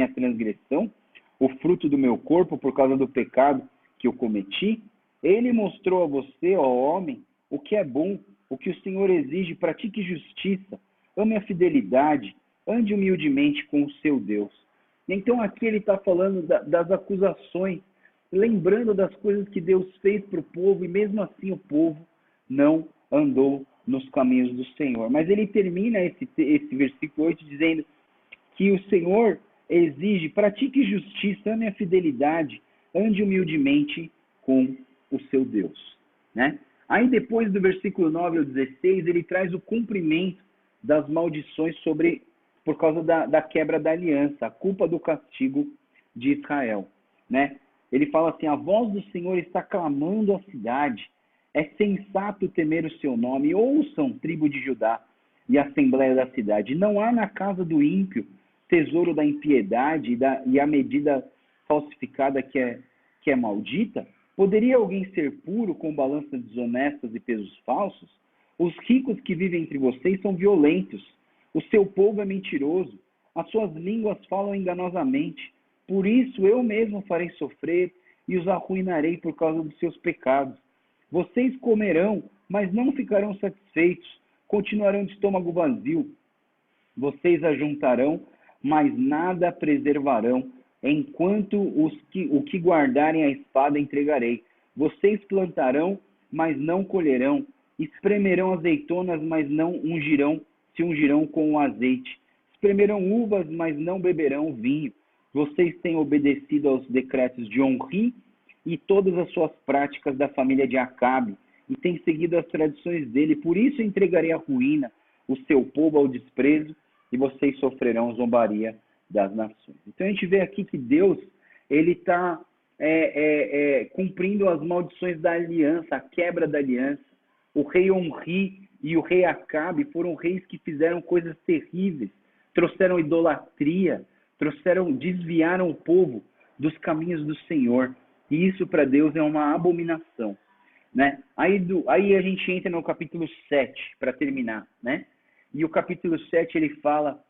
transgressão? O fruto do meu corpo por causa do pecado que eu cometi? Ele mostrou a você, ó homem, o que é bom, o que o Senhor exige. Pratique justiça, ame a fidelidade, ande humildemente com o seu Deus. Então aqui ele está falando das acusações, lembrando das coisas que Deus fez para o povo, e mesmo assim o povo não andou nos caminhos do Senhor. Mas ele termina esse versículo 8 dizendo que o Senhor exige: pratique justiça, ame a fidelidade, ande humildemente com o seu Deus. Né? Aí depois do versículo 9 ao 16, ele traz o cumprimento das maldições por causa da quebra da aliança, a culpa do castigo de Israel. Né? Ele fala assim: a voz do Senhor está clamando a cidade, é sensato temer o seu nome. Ouçam, tribo de Judá e assembleia da cidade. Não há na casa do ímpio tesouro da impiedade e a medida falsificada que é maldita? Poderia alguém ser puro com balanças desonestas e pesos falsos? Os ricos que vivem entre vocês são violentos. O seu povo é mentiroso. As suas línguas falam enganosamente. Por isso eu mesmo farei sofrer e os arruinarei por causa dos seus pecados. Vocês comerão, mas não ficarão satisfeitos. Continuarão de estômago vazio. Vocês ajuntarão, mas nada preservarão. Enquanto o que guardarem a espada entregarei. Vocês plantarão, mas não colherão. Espremerão azeitonas, mas não ungirão se ungirão com o azeite. Espremerão uvas, mas não beberão vinho. Vocês têm obedecido aos decretos de Onri e todas as suas práticas da família de Acabe, e têm seguido as tradições dele. Por isso entregarei à ruína o seu povo ao desprezo, e vocês sofrerão zombaria das nações. Então a gente vê aqui que Deus ele está cumprindo as maldições da aliança, a quebra da aliança. O rei Onri e o rei Acabe foram reis que fizeram coisas terríveis, trouxeram idolatria, desviaram o povo dos caminhos do Senhor. E isso para Deus é uma abominação, né? Aí a gente entra no capítulo 7, para terminar, né? E o capítulo 7 ele fala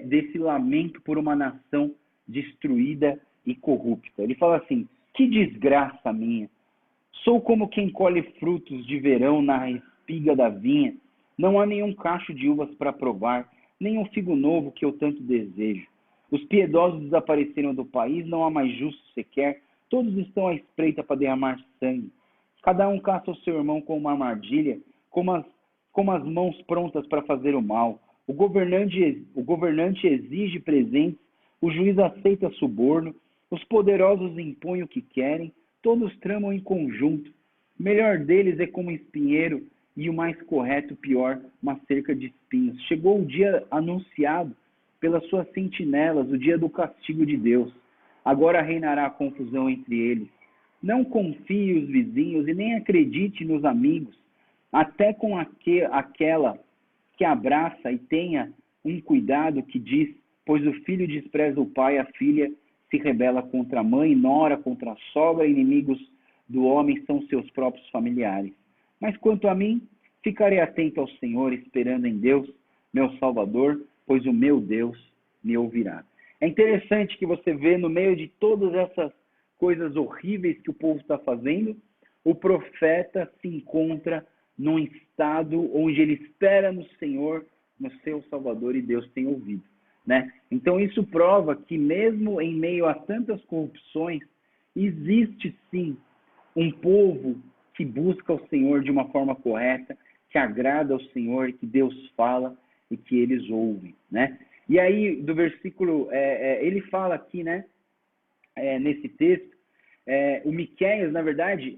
desse lamento por uma nação destruída e corrupta. Ele fala assim: que desgraça minha! Sou como quem colhe frutos de verão na espiga da vinha. Não há nenhum cacho de uvas para provar, nem um figo novo que eu tanto desejo. Os piedosos desapareceram do país, não há mais justo sequer. Todos estão à espreita para derramar sangue. Cada um caça o seu irmão com uma armadilha, como as mãos prontas para fazer o mal. O governante exige presentes, o juiz aceita suborno, os poderosos impõem o que querem, todos tramam em conjunto. O melhor deles é como um espinheiro, e o mais correto, pior, uma cerca de espinhos. Chegou o dia anunciado pelas suas sentinelas, o dia do castigo de Deus. Agora reinará a confusão entre eles. Não confie os vizinhos e nem acredite nos amigos, até com aquela que abraça e tenha um cuidado que diz, pois o filho despreza o pai, a filha se rebela contra a mãe, nora contra a sogra, inimigos do homem são seus próprios familiares. Mas quanto a mim, ficarei atento ao Senhor, esperando em Deus, meu Salvador, pois o meu Deus me ouvirá. É interessante que você vê no meio de todas essas coisas horríveis que o povo está fazendo, o profeta se encontra num estado onde ele espera no Senhor, no seu Salvador, e Deus tem ouvido, né? Então isso prova que mesmo em meio a tantas corrupções, existe sim um povo que busca o Senhor de uma forma correta, que agrada ao Senhor, que Deus fala e que eles ouvem, né? E aí, do versículo, ele fala aqui, né, nesse texto, o Miqueias, na verdade,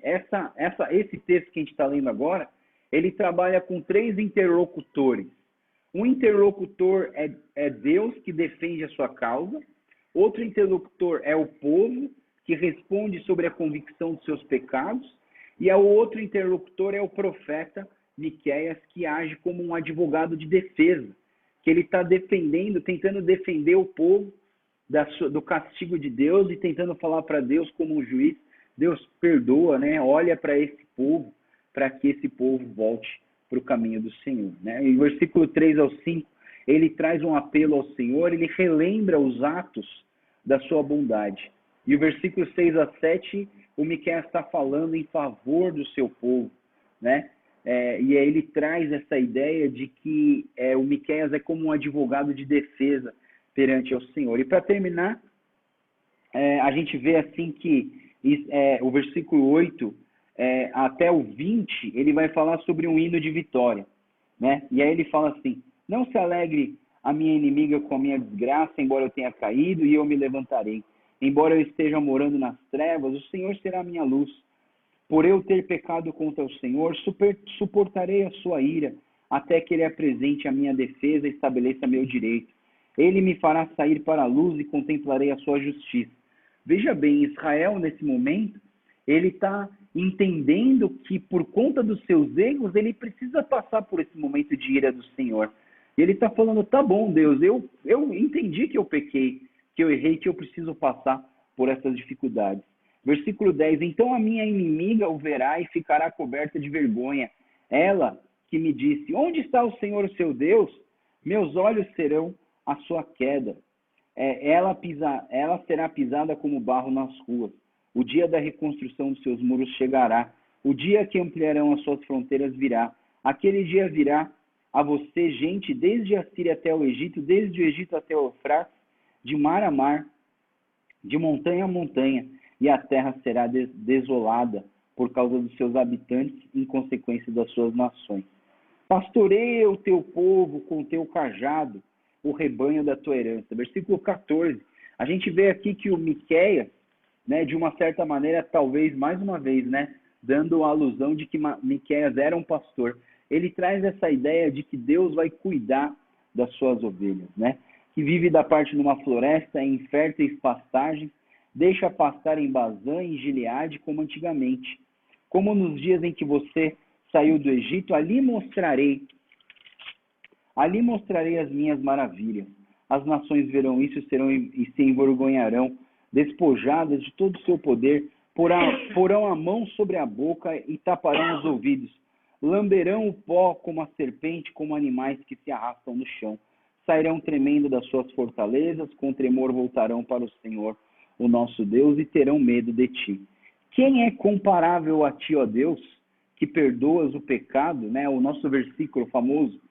esse texto que a gente está lendo agora, ele trabalha com 3 interlocutores. Um interlocutor é Deus, que defende a sua causa. Outro interlocutor é o povo, que responde sobre a convicção dos seus pecados. E o outro interlocutor é o profeta Miqueias, que age como um advogado de defesa, que ele está tentando defender o povo do castigo de Deus e tentando falar para Deus como um juiz. Deus perdoa, né? Olha para esse povo, para que esse povo volte para o caminho do Senhor, né? Em versículo 3 ao 5, ele traz um apelo ao Senhor, ele relembra os atos da sua bondade. E o versículo 6 a 7, o Miqueias está falando em favor do seu povo, né? E aí ele traz essa ideia de que o Miqueias é como um advogado de defesa perante ao Senhor. E para terminar, a gente vê assim que o versículo 8 até o 20, ele vai falar sobre um hino de vitória, né? E aí ele fala assim: não se alegre a minha inimiga com a minha desgraça, embora eu tenha caído, e eu me levantarei. Embora eu esteja morando nas trevas, o Senhor será a minha luz. Por eu ter pecado contra o Senhor, suportarei a sua ira, até que ele apresente a minha defesa e estabeleça meu direito. Ele me fará sair para a luz e contemplarei a sua justiça. Veja bem, Israel, nesse momento, ele está entendendo que, por conta dos seus erros, ele precisa passar por esse momento de ira do Senhor. E ele está falando: tá bom, Deus, eu entendi que eu pequei, que eu errei, que eu preciso passar por essas dificuldades. Versículo 10, então a minha inimiga o verá e ficará coberta de vergonha. Ela que me disse: onde está o Senhor, o seu Deus? Meus olhos serão a sua queda. Ela será pisada como barro nas ruas. O dia da reconstrução dos seus muros chegará. O dia que ampliarão as suas fronteiras virá. Aquele dia virá a você, gente, desde a Síria até o Egito, desde o Egito até o Eufrates, de mar a mar, de montanha a montanha, e a terra será desolada por causa dos seus habitantes, em consequência das suas nações. Pastoreia o teu povo com o teu cajado, o rebanho da tua herança. Versículo 14. A gente vê aqui que o Miqueias, né, de uma certa maneira, talvez mais uma vez, né, dando a alusão de que Miqueias era um pastor. Ele traz essa ideia de que Deus vai cuidar das suas ovelhas, né? Que vive da parte numa floresta, em férteis pastagens, deixa pastar em Bazã e em Gileade como antigamente. Como nos dias em que você saiu do Egito, ali mostrarei as minhas maravilhas. As nações verão isso e se envergonharão, despojadas de todo o seu poder, porão a mão sobre a boca e taparão os ouvidos. Lamberão o pó como a serpente, como animais que se arrastam no chão. Sairão tremendo das suas fortalezas, com tremor voltarão para o Senhor, o nosso Deus, e terão medo de ti. Quem é comparável a ti, ó Deus, que perdoas o pecado, né? O nosso versículo famoso,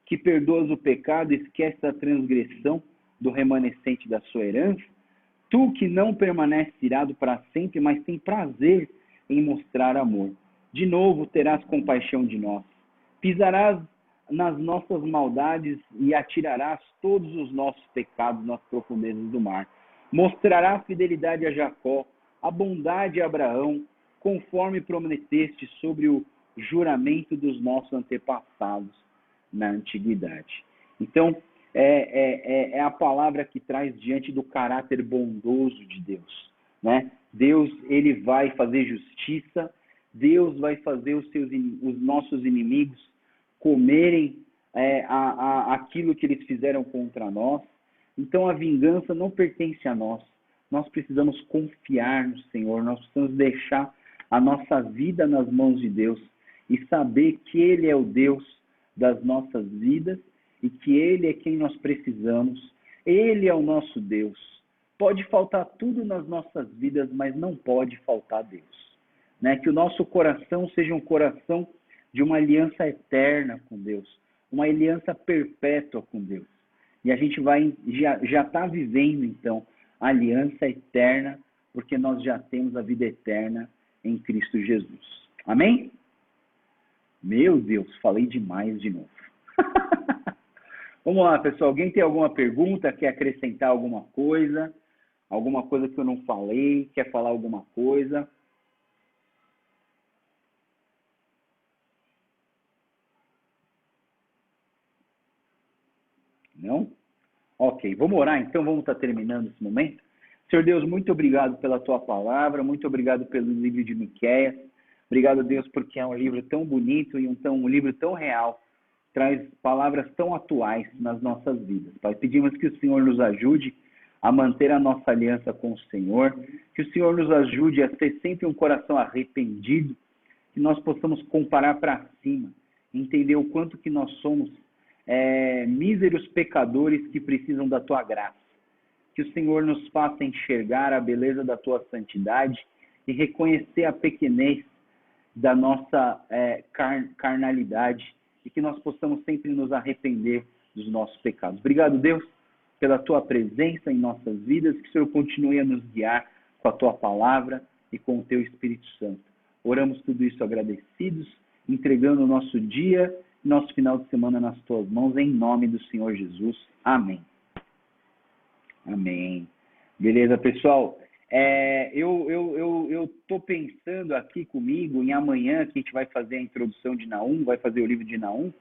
que perdoas o pecado e esqueces a transgressão do remanescente da sua herança? Tu que não permanece irado para sempre, mas tem prazer em mostrar amor. De novo terás compaixão de nós. Pisarás nas nossas maldades e atirarás todos os nossos pecados nas profundezas do mar. Mostrarás fidelidade a Jacó, a bondade a Abraão, conforme prometeste sobre o juramento dos nossos antepassados na antiguidade. Então, é a palavra que traz diante do caráter bondoso de Deus, né? Deus, ele vai fazer justiça, Deus vai fazer os nossos inimigos comerem aquilo que eles fizeram contra nós. Então, a vingança não pertence a nós. Nós precisamos confiar no Senhor, nós precisamos deixar a nossa vida nas mãos de Deus e saber que Ele é o Deus das nossas vidas e que Ele é quem nós precisamos. Ele é o nosso Deus. Pode faltar tudo nas nossas vidas, mas não pode faltar Deus. Né? Que o nosso coração seja um coração de uma aliança eterna com Deus, uma aliança perpétua com Deus. E a gente já está vivendo, então, a aliança eterna, porque nós já temos a vida eterna em Cristo Jesus. Amém? Meu Deus, falei demais de novo. Vamos lá, pessoal. Alguém tem alguma pergunta? Quer acrescentar alguma coisa? Alguma coisa que eu não falei? Quer falar alguma coisa? Não? Ok, vamos orar então, vamos estar terminando esse momento. Senhor Deus, muito obrigado pela tua palavra, muito obrigado pelo livro de Miqueias. Obrigado, Deus, porque é um livro tão bonito e um livro tão real, traz palavras tão atuais nas nossas vidas. Pai, pedimos que o Senhor nos ajude a manter a nossa aliança com o Senhor, que o Senhor nos ajude a ter sempre um coração arrependido, que nós possamos comparar para cima, entender o quanto que nós somos míseros pecadores que precisam da tua graça. Que o Senhor nos faça enxergar a beleza da tua santidade e reconhecer a pequenez da nossa carnalidade e que nós possamos sempre nos arrepender dos nossos pecados. Obrigado, Deus, pela tua presença em nossas vidas, que o Senhor continue a nos guiar com a tua palavra e com o teu Espírito Santo. Oramos tudo isso agradecidos, entregando o nosso dia, nosso final de semana nas tuas mãos, em nome do Senhor Jesus. Amém. Amém. Beleza, pessoal? Eu estou pensando aqui comigo, em amanhã, que a gente vai fazer a introdução de Naum, vai fazer o livro de Naum.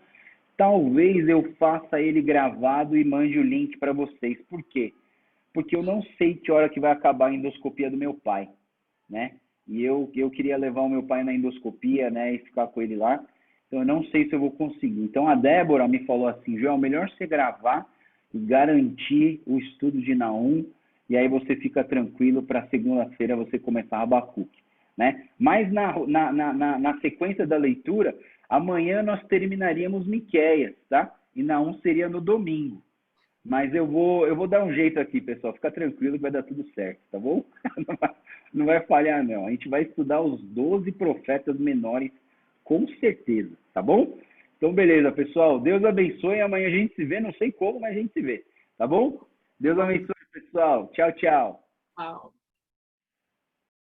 Talvez eu faça ele gravado e mande o link para vocês. Por quê? Porque eu não sei que hora que vai acabar a endoscopia do meu pai, né? E eu queria levar o meu pai na endoscopia, né, e ficar com ele lá. Então, eu não sei se eu vou conseguir. Então, a Débora me falou assim, Joel, melhor você gravar e garantir o estudo de Naum, e aí você fica tranquilo para segunda-feira você começar Abacuque, né? Mas na sequência da leitura, amanhã nós terminaríamos Miqueias, tá? E Naum seria no domingo. Mas eu vou dar um jeito aqui, pessoal. Fica tranquilo que vai dar tudo certo, tá bom? Não vai falhar, não. A gente vai estudar os 12 profetas menores, com certeza, tá bom? Então, beleza, pessoal. Deus abençoe. Amanhã a gente se vê. Não sei como, mas a gente se vê, tá bom? Deus abençoe, pessoal. Tchau, tchau. Tchau.